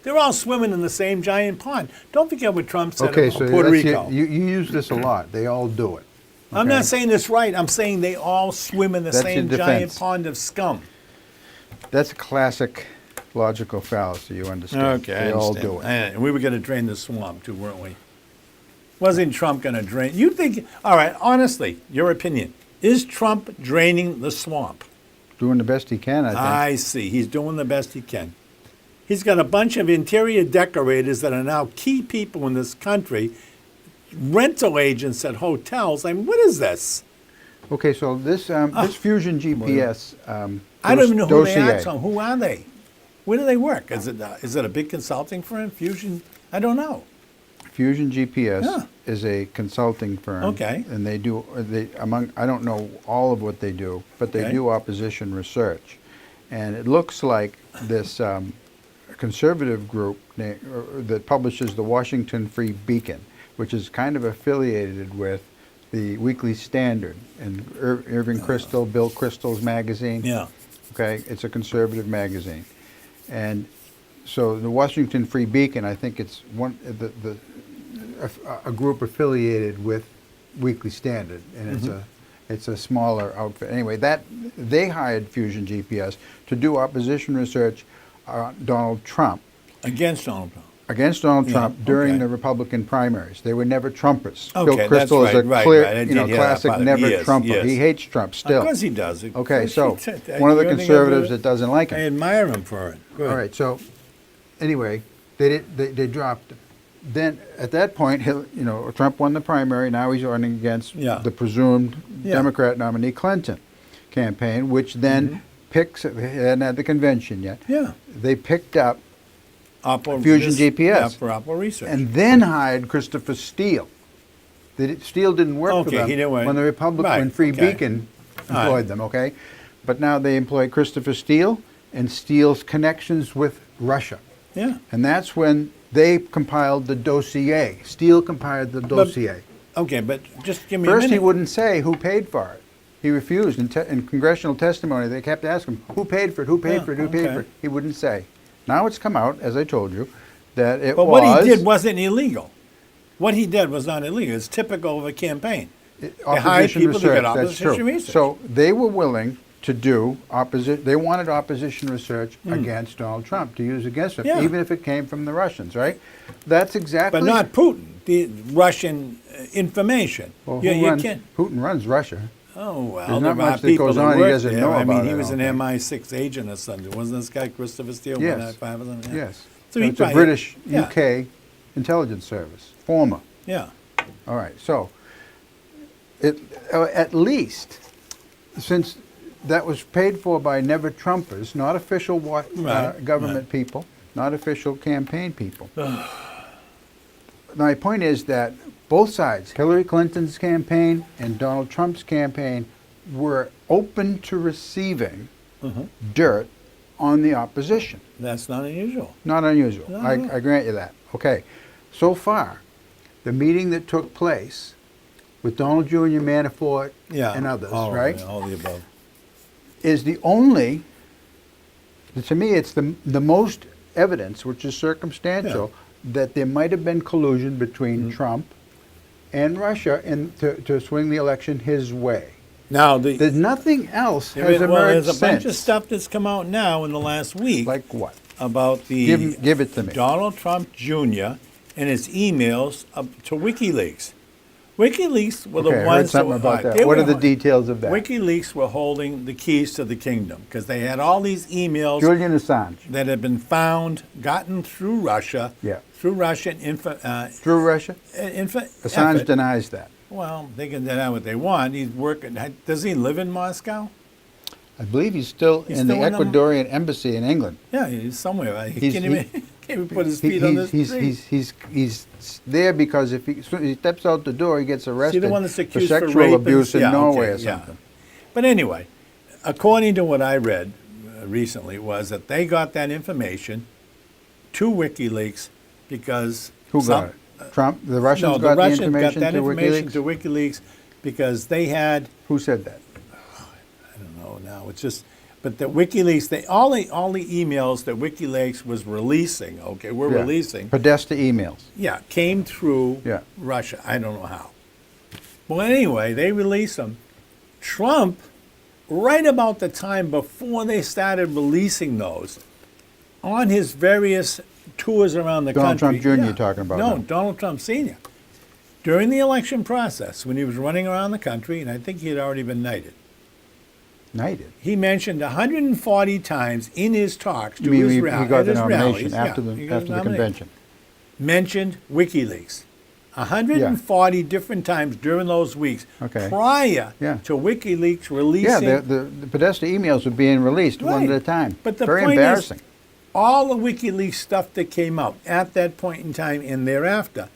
They're all swimming in the same giant pond. Don't forget what Trump said Okay, about so Puerto that's Rico. you use this a lot. They all do it. I'm okay? not saying this right. I'm saying they all swim in the That's same your giant defense. pond of scum. That's a classic logical fallacy, you understand. Okay, They I all understand. do it. And we were going to drain the swamp too, weren't we? Wasn't Trump going to drain? You think? All right, honestly, your opinion: is Trump draining the swamp? Doing the best he can, I think. I see. He's doing the best he can. He's got a bunch of interior decorators that are now key people in this country, rental agents at hotels. I mean, what is this? Okay, so this Fusion GPS I don't even know who they dossier. are. So who are they? Where do they work? Is it a big consulting firm? Fusion? I don't know. Fusion GPS Yeah. is a consulting firm. Okay. And I don't know all of what they do, but they Okay. do opposition research. And it looks like this conservative group that publishes the Washington Free Beacon, which is kind of affiliated with the Weekly Standard and Irving Kristol, Bill Kristol's magazine. Yeah. Okay, it's a conservative magazine. And so the Washington Free Beacon, I think it's a group affiliated with Weekly Standard, and it's a smaller outfit. Anyway, they hired Fusion GPS to do opposition research on Donald Trump. Against Donald Trump. Against Donald Yeah, Trump during okay. the Republican primaries. They were never Trumpers. Okay, Bill that's Kristol is a right, clear, right. I did hear that classic part. never Yes, Trumper. yes. He hates Trump still. Of course he does. Of Okay, course so he one of the you think I conservatives do? that doesn't like I him. admire him for it. Good. All right, so anyway, they dropped. Then at that point, Trump won the primary. Now he's running against Yeah. the presumed Yeah. Democrat nominee Clinton campaign, which then picks. They hadn't had the convention yet. Yeah. They picked up Oppo, Fusion this- GPS. Yeah, for Oppo Research. and then hired Christopher Steele. Steele didn't work for Okay, them he didn't work. when the Republican Right, Free okay. Beacon All right. employed them. Okay, but now they employ Christopher Steele and Steele's connections with Russia. yeah. And that's when they compiled the dossier. Steele compiled the dossier. Okay, but just give me a First, he minute. wouldn't say who paid for it. He refused. In congressional testimony, they kept asking him, who paid for it, who paid Yeah, for it, who paid okay. for it. He wouldn't say. Now it's come out, as I told you, that it But was... what he did wasn't illegal. What he did was not illegal. It's typical of a campaign. They hired opposition people to research, get that's opposition true. research. So they were willing to do they wanted opposition research against Donald Trump, to use against him, Hmm. Yeah. even if it came from the Russians, right? That's exactly... But not Putin, the Russian information. Well, you can't. Putin runs Russia. Oh, well, There's not there are much that people goes that on he work doesn't there. know I mean, about, he I was an don't think. MI6 agent or something. Wasn't this guy Christopher Steele? Yes. 195 or something? Yeah. Yes. So he it's a probably- British yeah. UK intelligence service, former. Yeah. All right, so at least, since that was paid for by never Trumpers, not official Right, government people, not official campaign people. My point is that both sides, Hillary Clinton's campaign and Donald Trump's campaign, were open to receiving dirt on the opposition. That's not unusual. Not unusual. No, I, no. I grant you that. Okay. So far, the meeting that took place with Donald Jr., Manafort, Yeah. and others, all right, All the above. is the only, to me, it's the most evidence, which is circumstantial, that there might have been collusion between Trump and Russia to swing the election his way. Now, There's nothing else there has is- emerged well, there's a bunch since. of stuff that's come out now in the last week Like what? about the Give it to me. Donald Trump Jr. and his emails to WikiLeaks. WikiLeaks were Okay, the I heard ones something that, about they that. What were are the hol- details of that? WikiLeaks were holding the keys to the kingdom because they had all these emails Julian Assange. that had been found, gotten through Russia, Yeah. through Russian Through Russia? Assange effort. denies that. Well, they can deny what they want. He's working. Does he live in Moscow? I believe he's still He's in the still in the- Ecuadorian embassy in England. Yeah, he's somewhere. He He's- can't even, he- can't even put his feet on the street. He's there because if he steps out the door, he gets See, arrested the one that's for accused for sexual rape and- abuse in yeah, Norway okay, or yeah. something. But anyway, according to what I read recently, was that they got that information to WikiLeaks because Who some- got it? Trump? The Russians No, got the Russians the information got that to information WikiLeaks? to WikiLeaks because they had. Who said that? I don't know now. It's just, but the WikiLeaks, all the emails that WikiLeaks was releasing, we're Yeah. releasing, Podesta emails. yeah, came through Yeah. Russia. I don't know how. Well, anyway, they released them. Trump, right about the time before they started releasing those, on his various tours around the Donald country. Trump Jr. you're talking about No, now. Donald Trump Sr. During the election process, when he was running around the country, and I think he had already been knighted, Knighted. he mentioned 140 times in his talks to You mean his, he at got the his nomination rallies, after yeah, the he got after the nominated, convention? mentioned WikiLeaks. 140 different times during those weeks Okay. prior Yeah. to WikiLeaks Yeah, releasing the Podesta emails were being released one Right. at a time. But the Very point embarrassing. is, all the WikiLeaks stuff that came out at that point in time and thereafter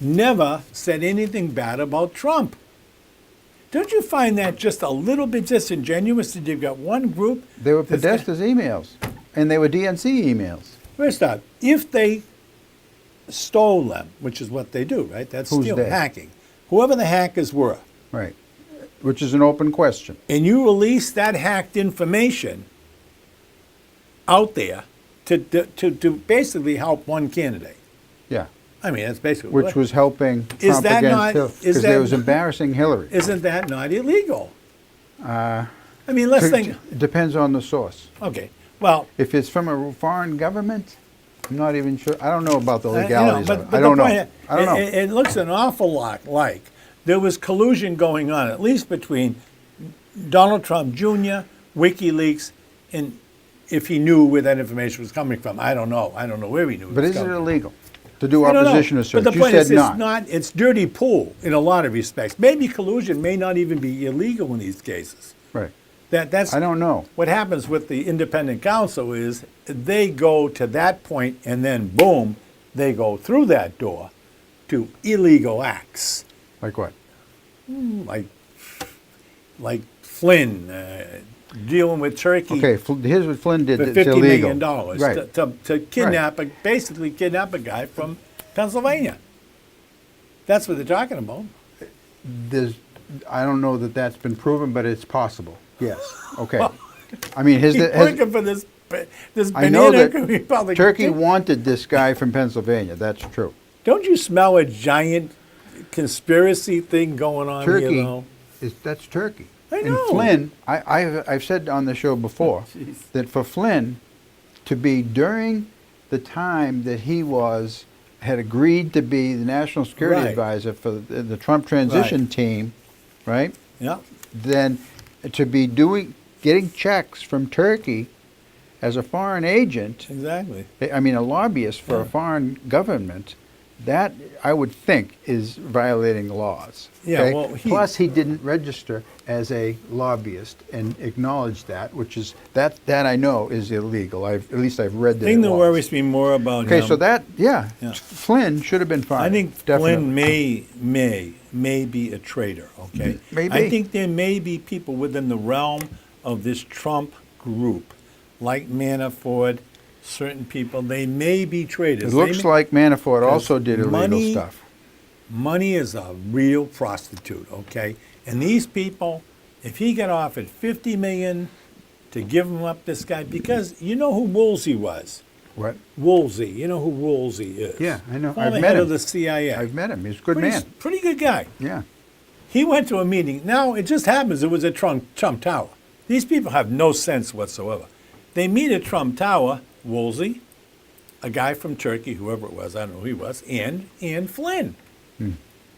never said anything bad about Trump. Don't you find that just a little bit disingenuous that you've got one group? They were that's got- Podesta's emails, and they were DNC emails. First off, if they stole them, which is what they do, right? That's Who's still they? hacking. Whoever the hackers were, Right. Which is an open question. and you release that hacked information out there to basically help one candidate. Yeah. I mean, that's basically Which what- was helping Is Trump that against not- Hillary. is Because that it was not- embarrassing Hillary. Isn't that not illegal? I mean, let's think. It depends on the source. Okay, well, If it's from a foreign government, I'm not even sure. I don't know about the you know, legalities of it. but I don't the know. point, I don't know. It looks an awful lot like there was collusion going on, at least between Donald Trump Jr., WikiLeaks, and if he knew where that information was coming from. I don't know. I don't know where he knew. But was is it coming from. illegal to do I don't know. opposition research? But the You point said is, not. it's dirty pool in a lot of respects. Maybe collusion may not even be illegal in these cases. Right. That's I don't know. what happens with the independent counsel is they go to that point and then boom, they go through that door to illegal acts Like what? like Flynn dealing with Turkey Okay, here's what Flynn did for that's $50 illegal. million Right. to kidnap basically kidnap a guy from Pennsylvania. That's what they're talking about. I don't know that that's been proven, but it's possible. Yes. Okay. I mean, He's working for this I know banana that Republic. Turkey wanted this guy from Pennsylvania. That's true. Don't you smell a giant conspiracy thing going on here, Turkey though? that's Turkey. I And know. Flynn, I've said on the show before Jeez. that for Flynn to be during the time that he had agreed to be the national security Right. advisor for the Trump transition Right. team, right? Yeah. Then to be getting checks from Turkey as a foreign agent, Exactly. I mean a lobbyist for Yeah. a foreign government, that I would think is violating laws. Yeah, okay? well, Plus he didn't register as a lobbyist and acknowledge that, which is that I know is illegal. At least I've read that. The thing it that was. worries me more about Okay, him, so that Yeah. Flynn should have been fired. I think definitely. Flynn may be a traitor. Okay, Maybe. I think there may be people within the realm of this Trump group, like Manafort, certain people. They may be traitors. It looks like Manafort also did illegal money- stuff. Money is a real prostitute, okay? And these people, if he got offered $50 million to give him up this guy, because you know who Woolsey was? What? Woolsey, you know who Woolsey is? Yeah, I know. Former I've met head him. of the CIA. I've met him. He's a good man. Pretty good guy. Yeah. He went to a meeting. Now, it just happens it was at Trump Tower. These people have no sense whatsoever. They meet at Trump Tower, Woolsey, a guy from Turkey, whoever it was, I don't know who he was, and Flynn.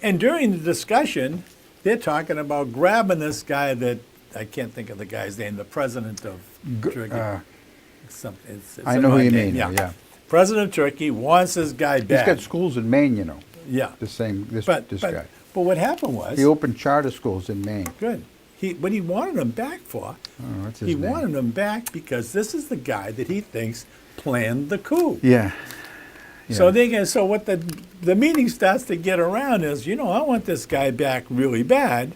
And during the discussion, they're talking about grabbing this guy that, I can't think of the guy's name, the president of Turkey. It's I an know who odd you name, mean. Yeah. President of Turkey wants this guy He's back. got schools in Maine, you know. Yeah. This But guy. what happened was, He opened charter schools in Maine. good. What he wanted him back for, Oh, what's his he name? wanted him back because this is the guy that he thinks planned the coup. Yeah. So so what the meeting starts to get around is, I want this guy back really bad,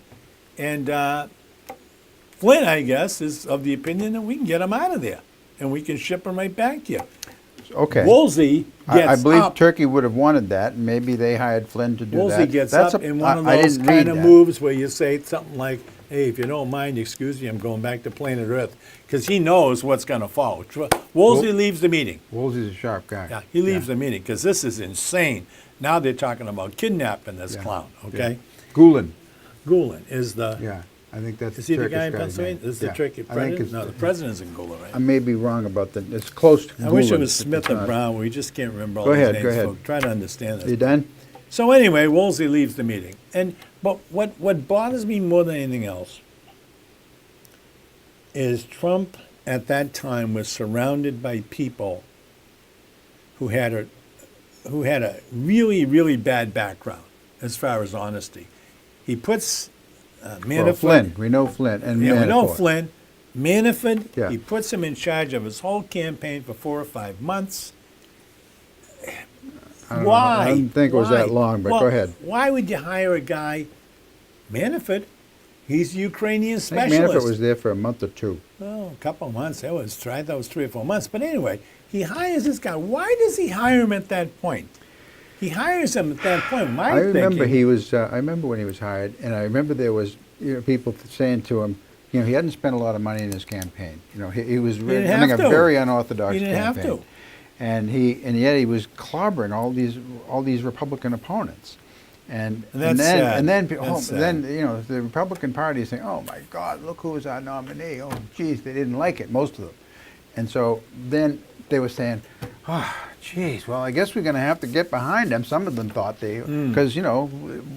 and Flynn, I guess, is of the opinion that we can get him out of there, and we can ship him right back here. Okay. Woolsey gets I believe up. Turkey would have wanted that, and maybe they hired Flynn to do Woolsey that. gets That's up in one of I those didn't read kind of that. moves where you say something like, "Hey, if you don't mind, excuse me, I'm going back to planet Earth," because he knows what's going to follow. Woolsey leaves the meeting. Woolsey's a sharp guy. Yeah, he leaves the meeting because this is insane. Now they're talking about kidnapping this clown. Okay, Gulen. Gulen is the. Yeah, I think that's Is he the Turkish guy in guy's Pennsylvania? name. Is the Yeah. Turkey I think president? it's- No, the president's in Gulen, right? I may be wrong about that. It's close to I wish it Gulen, was but Smith it's and not. Brown. We just can't remember all Go these ahead, names. go ahead. So try to understand this. You done? So anyway, Woolsey leaves the meeting, but what bothers me more than anything else is Trump at that time was surrounded by people who had a really, really bad background as far as honesty. He puts Manafort. Well, Flynn. We know Flynn and Yeah, we know Manafort. Flynn. Manafort, Yeah. he puts him in charge of his whole campaign for 4 or 5 months. I don't know. Why? I didn't think it was that Why? long, but Well, go ahead. Why would you hire a guy, Manafort? He's a Ukrainian I think specialist. Manafort was there for a month or two. Oh, a couple of months. I thought it was 3 or 4 months. But anyway, he hires this guy. Why does he hire him at that point? He hires him at that point. I remember he was. I remember when he was hired, and I remember there was people saying to him, he hadn't spent a lot of money in his campaign. He was didn't running a have to. very unorthodox He didn't have campaign. to. And yet he was clobbering all these Republican opponents. And that's sad. then That's the Republican Party is saying, "Oh my God, look who's our nominee." Oh, geez, they didn't like it, most of them. And so then they were saying, "Oh, geez, well, I guess we're going to have to get behind them." Some of them thought because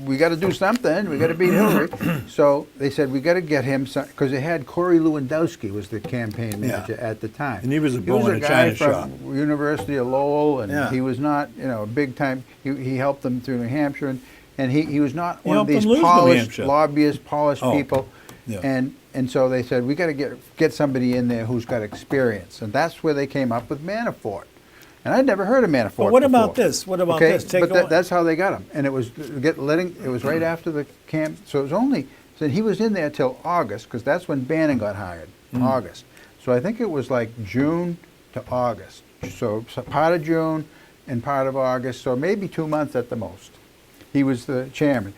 we got to do something. We got to beat Hillary. So they said we got to get him because they had Corey Lewandowski was the campaign manager at the time, And he was a bull in a guy china shop. from University of Lowell, and Yeah. he was not a big time. He helped them through New Hampshire, and he was not one of helped them these lose New polished Hampshire. lobbyists, polished Oh, people. yeah. And so they said we got to get somebody in there who's got experience, and that's where they came up with Manafort. And I'd never heard of Manafort. But what about before. this? What about Okay, this? Take but a- that's how they got him, and it was it was right after the camp. So it was only so he was in there till August because that's when Bannon got hired. August. So I think it was like June to August. So part of June and part of August. So maybe 2 months at the most. He was the chairman.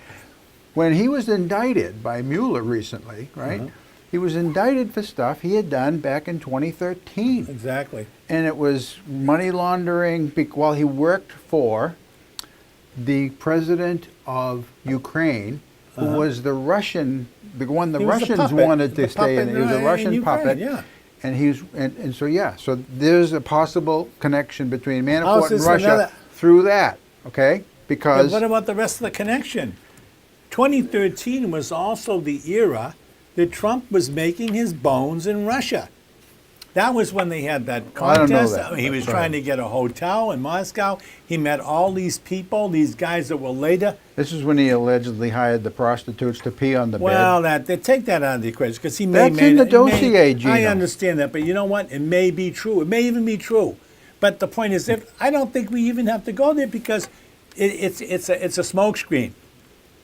When he was indicted by Mueller recently, right? He was indicted for stuff he had done back in 2013. Exactly. And it was money laundering while he worked for the president of Ukraine, who was the Russian, the one the He was the Russians puppet. wanted to The stay in. puppet He was a in Russian Ukraine, puppet. yeah. And so there's a possible connection between How's Manafort and this Russia another- through that, okay? But Because what about the rest of the connection? 2013 was also the era that Trump was making his bones in Russia. That was when they had that I don't know contest. that. He was That's trying right. to get a hotel in Moscow. He met all these people, these guys that were later. this is when he allegedly hired the prostitutes to pee on the Well, bed. they take that out of the equation because he may. That's in the dossier, Gino. I understand that, but you know what? It may be true. It may even be true. But the point is, I don't think we even have to go there because it's a smokescreen.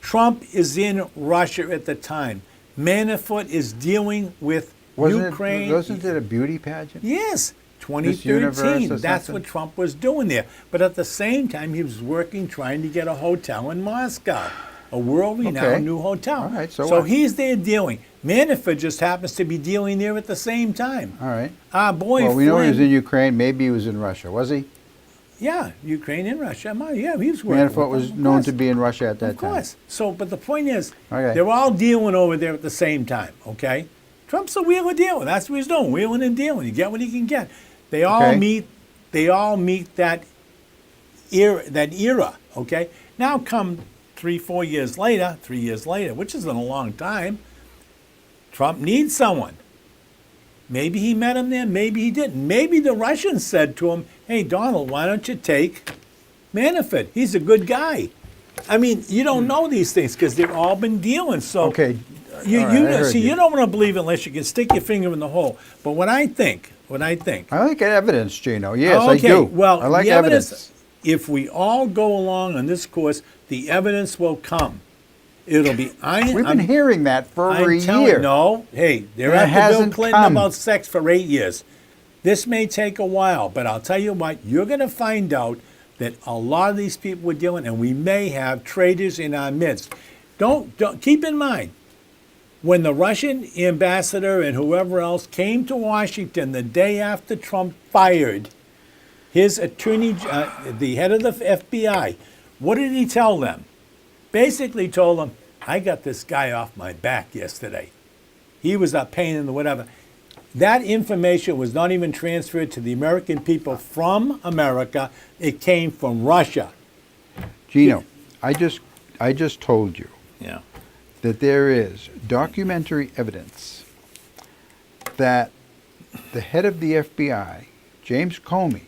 Trump is in Russia at the time. Manafort is dealing with Ukraine. Wasn't it a beauty pageant? Yes, Universe 2013. or That's something? what Trump was doing there. But at the same time, he was working, trying to get a hotel in Moscow, a world-renowned Okay. new hotel. All right, so what? he's there dealing. Manafort just happens to be dealing there at the same time. All right. Our boy Well, we know he was Flynn- in Ukraine. Maybe he was in Russia. Was he? Yeah, Ukraine and Russia. Yeah, he was working. Manafort with was them, of known course. to be in Russia at that Of time. course. So, but the point is, Okay. they're all dealing over there at the same time, okay? Trump's a wheeler dealer. That's what he's doing, wheeling and dealing. You get what he can get. They all Okay. meet that era, okay? Now come 3 years later, which isn't a long time, Trump needs someone. Maybe he met him there, maybe he didn't. Maybe the Russians said to him, hey, Donald, why don't you take Manafort? He's a good guy. I mean, you don't know these things because they've all been dealing. So Okay. you, All right, I heard see, you. you don't want to believe it unless you can stick your finger in the hole. But what I think, I like evidence, Gino. Yes, okay, I do. well, I like the evidence. If we all go along on this course, the evidence will come. It'll be We've been hearing that for over a year. No, hey, they're And it after Bill hasn't Clinton come. about sex for 8 years. This may take a while, but I'll tell you what, you're going to find out that a lot of these people we're dealing, and we may have traitors in our midst. Don't keep in mind, when the Russian ambassador and whoever else came to Washington the day after Trump fired his attorney, the head of the FBI, what did he tell them? Basically told them, I got this guy off my back yesterday. He was a pain in the whatever. That information was not even transferred to the American people from America. It came from Russia. Gino, I just told you Yeah. that there is documentary evidence that the head of the FBI, James Comey,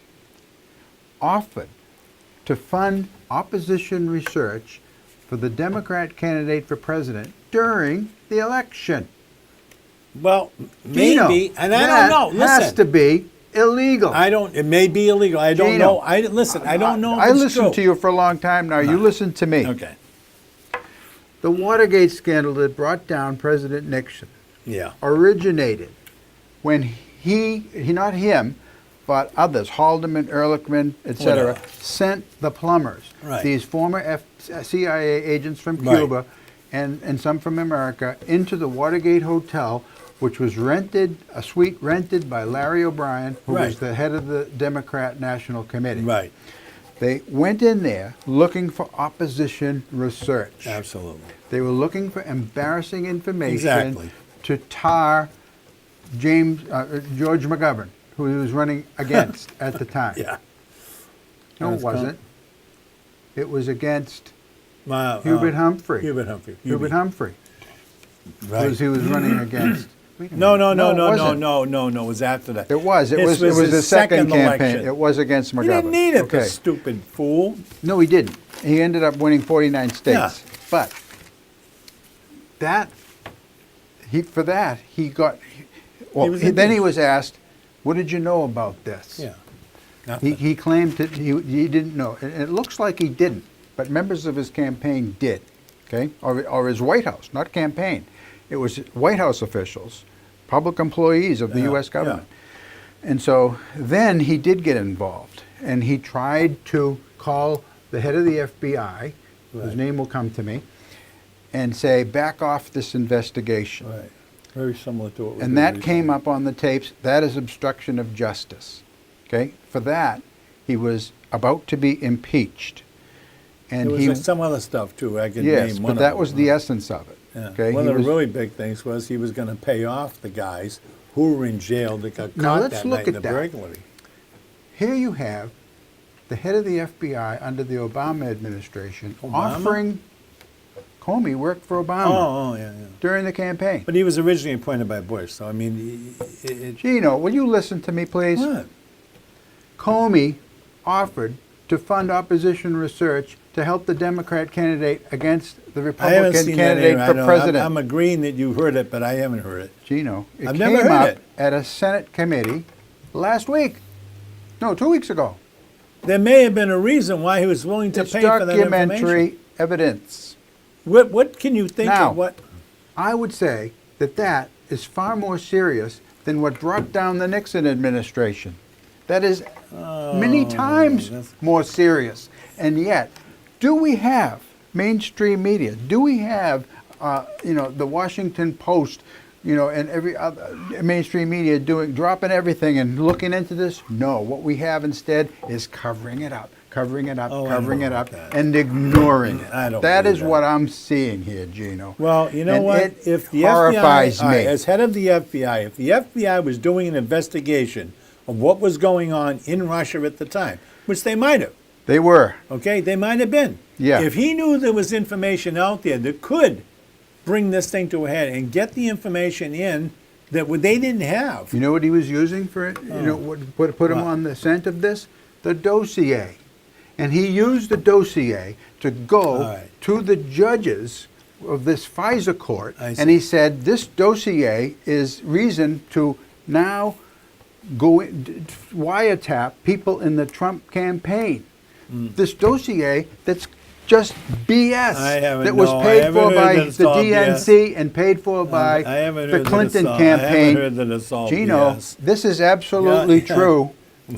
offered to fund opposition research for the Democrat candidate for president during the election. Well, Gino, maybe, and I don't know. That has Listen, to be illegal. it may be illegal. I don't Gino, know. I don't know. If I it's listened true. to you for a long time now. You listen to me. Okay. The Watergate scandal that brought down President Nixon Yeah. originated when he not him, but others, Haldeman, Ehrlichman, etc., Whatever. sent the plumbers, Right. these former CIA agents from Right. Cuba and some from America, into the Watergate Hotel, which was a suite rented by Larry O'Brien, who Right. was the head of the Democrat National Committee. Right. They went in there looking for opposition research. Absolutely. They were looking for embarrassing information Exactly. to tar George McGovern, who he was running against at the time. Yeah. No, it That's wasn't. It was against My, Hubert Humphrey. Hubert Humphrey. Hubert Humphrey, Right. because he was running against. Wait a No, minute. no. It was after that. It was. It This was his the second campaign. election. It was against McGovern. He didn't need it, Okay. the stupid fool. No, he didn't. He ended up winning 49 states. Yeah. But for that he got. Well, was then he impeached. was asked, "What did you know about this?" Yeah. He, Nothing. he claimed that he didn't know, and it looks like he didn't. But members of his campaign did, okay, or his White House, not campaign. It was White House officials, public employees of the Yeah, U.S. government. And so then he did get involved, and he tried to call the head of the FBI, whose Right. name will come to me, and say, back off this investigation. Right. Very similar to what we And did that came recently. up on the tapes. That is obstruction of justice. Okay? For that, he was about to be impeached. And There was some other stuff too. I could yes, name one but that of was them. the essence of it. Yeah. Okay? One He of the was- really big things was he was going to pay off the guys who were in jail that got Now, caught let's that look night in at the that. burglary. Here you have the head of the FBI under the Obama administration Obama? offering Comey worked for Obama Oh, yeah. during the campaign. But he was originally appointed by Bush, so I mean, Gino, will you listen to me, please? what? Comey offered to fund opposition research to help the Democrat candidate against the I haven't Republican seen that candidate either. I for know. president. I'm agreeing that you heard it, but I haven't heard it. Gino, it I've came never heard up it. at a Senate committee last week. No, 2 weeks ago. There may have been a reason why he was willing to It's pay for that information. documentary evidence. What can you think Now, of? What? I would say that that is far more serious than what brought down the Nixon administration. That is many times that's- more serious. And yet, do we have mainstream media? Do we have, the Washington Post, and every other mainstream media dropping everything and looking into this? No. What we have instead is covering it up, covering it up, Oh, I covering don't it know up, about that. and ignoring it. I don't That believe is that. what I'm seeing here, Gino. Well, you know And what? it If the horrifies FBI, all right, me. as head of the FBI, if the FBI was doing an investigation of what was going on in Russia at the time, which they might have, They were. Okay, they might have been. Yeah. If he knew there was information out there that could bring this thing to a head and get the information in that they didn't have. You know what he was using for it? You know what put him What? on the scent of this? The dossier. And he used the dossier to go All right. to the judges of this FISA court, I see. and he said this dossier is reason to now wiretap people in the Trump campaign. This dossier that's just BS I haven't- that was no, I paid haven't for heard by that it's the all DNC and paid for by I haven't the heard that Clinton it's all- campaign. I haven't heard that it's all Gino, BS. this is absolutely Yeah. true.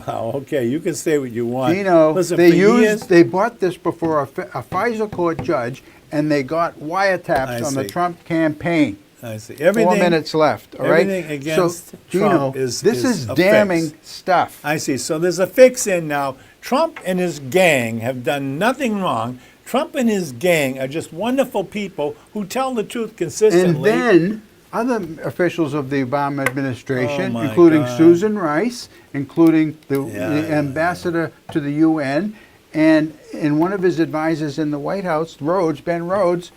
Wow, okay, you can say what you want. Gino, Listen, they for years, they brought this before a FISA court judge, and they got wiretaps I on the see. Trump campaign. I see. 4 minutes left, all right? everything against so, Gino, Trump is this is a damning fix. stuff. I see. So there's a fix in now. Trump and his gang have done nothing wrong. Trump and his gang are just wonderful people who tell the truth And consistently. then other officials of the Obama administration, Oh, my including God. Susan Rice, including the Yeah. ambassador to the UN, and one of his advisors in the White House, Ben Rhodes,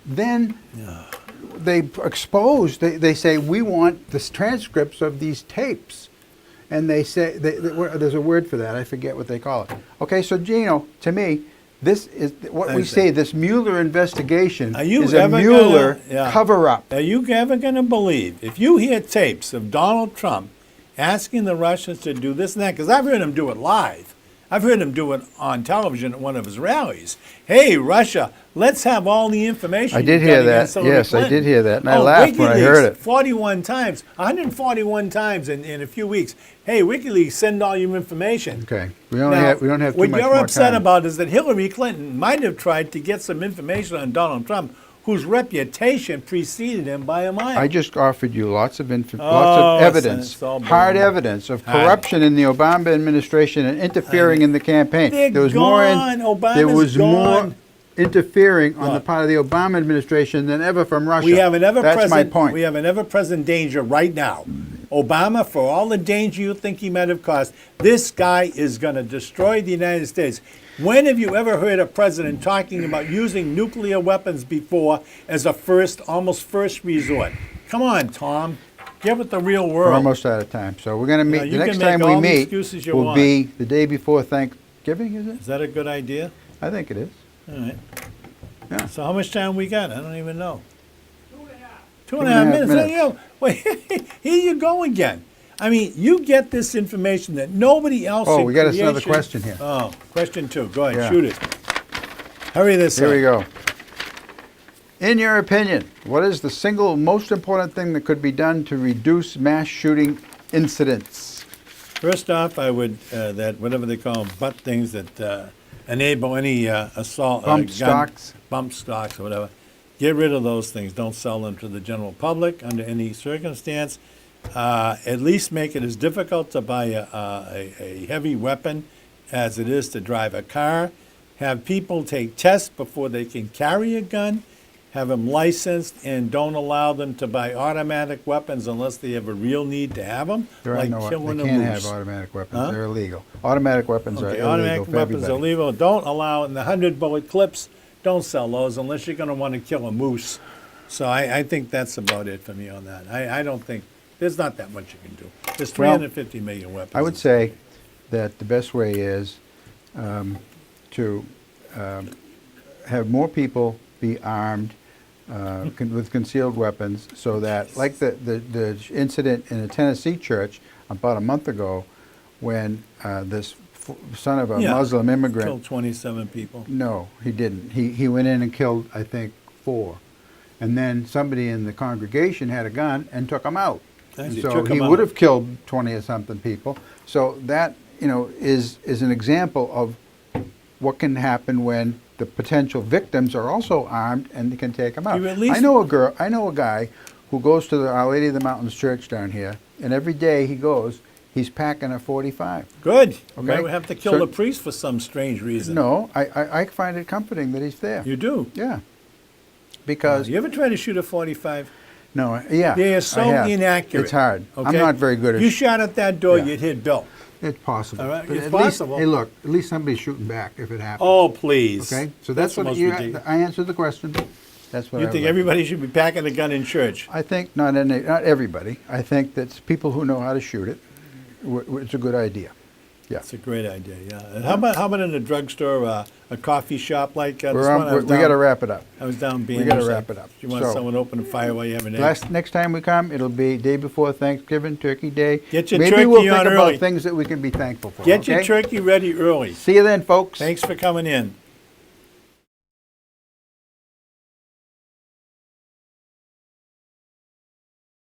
then they expose, they say, we want the transcripts of these tapes. And they say, there's a word for that, I forget what they call it. Okay, so Gino, to me, this is what I we see. say, this Mueller investigation Are you is a ever Mueller gonna- yeah. cover-up. Are you ever going to believe, if you hear tapes of Donald Trump asking the Russians to do this and that, because I've heard him do it live. I've heard him do it on television at one of his rallies. Hey, Russia, let's have all the information. I did you've hear got that. against Hillary Yes, I Clinton. did hear that, and I laughed when I WikiLeaks, heard it. 41 times, 141 times in a few weeks. Hey, WikiLeaks, send all your information. Okay, we Now, don't have too what much you're more upset time. about is that Hillary Clinton might have tried to get some information on Donald Trump, whose reputation preceded him by a mile. I just offered you lots of Oh, evidence, it's all hard bull. evidence of corruption in the Obama administration and interfering in the campaign. They're There was gone. more. Obama's There was more gone. interfering on the Look. part of the Obama administration than ever from Russia. We have an That's ever-present. my point. We have an ever-present danger right now. Obama, for all the danger you think he might have caused, this guy is going to destroy the United States. When have you ever heard a president talking about using nuclear weapons before as a almost first resort? Come on, Tom. Get with the real We're world. almost out of time, so we're going to meet. you The next can make time we all the meet excuses you will want. be the day before Thanksgiving. Is it? Is that a good idea? I think it is. All right. Yeah. So how much time we got? I don't even know. 2.5. Two and a half minutes. You know, wait, here you go again. I mean, you get this information that nobody else. Oh, in we got another creation- question here. Oh, question 2. Go ahead, Yeah. shoot it. Hurry this Here up. we go. In your opinion, what is the single most important thing that could be done to reduce mass shooting incidents? First off, I would that whatever they call them, butt things that enable any assault, Bump stocks. bump stocks, or whatever. Get rid of those things. Don't sell them to the general public under any circumstance. At least make it as difficult to buy a heavy weapon as it is to drive a car. Have people take tests before they can carry a gun. Have them licensed, and don't allow them to buy automatic weapons unless they have a real need to have them, There are like no, killing they a can't moose. have automatic weapons. Huh? They're illegal. Automatic weapons are Okay, illegal automatic for weapons are everybody. illegal. Don't allow in the 100-bullet clips. Don't sell those unless you're going to want to kill a moose. So I think that's about it for me on that. I don't think there's not that much you can do. There's 350 million weapons. I would say that the best way is to have more people be armed with concealed weapons, so that, like the incident in a Tennessee church about a month ago, when this son of a Yeah, Muslim immigrant. killed 27 people. No, he didn't. He went in and killed, I think, 4. And then somebody in the congregation had a gun and took him out. Nice, And he so took he 'em would out. have killed 20 or something people. So that, is an example of what can happen when the potential victims are also armed and they can take them out. You at least- I know a guy who goes to the Our Lady of the Mountains church down here, and every day he goes, he's packing a 45. Good. You Okay. might have to kill So- the priest for some strange reason. No, I find it comforting that he's there. You do? Yeah. Because You ever try to shoot a 45? no, yeah. They are I so have. inaccurate. It's hard. I'm okay? not very good at You shot at that door, Yeah. you'd hit Bill. It's possible. All right, But it's at least- possible. Hey, look, at least somebody's shooting back if it happens. Oh, please. Okay, so That's that's the what most you. ridiculous. I answered the question. That's what You I think would like. everybody should be packing a gun in church? I think not everybody. I think that people who know how to shoot it, it's a good idea. Yeah. It's a great idea, yeah. And how about in a drugstore, a coffee shop like this We're one? on, we got to wrap it up. I was down being. we gotta wrap it up. You want So- someone to open a fire while you have an egg? Next time we come, it'll be day before Thanksgiving, Turkey Day. Get your Maybe turkey we'll think on about early. things that we can be thankful for. Get your okay? turkey ready early. See you then, folks. Thanks for coming in.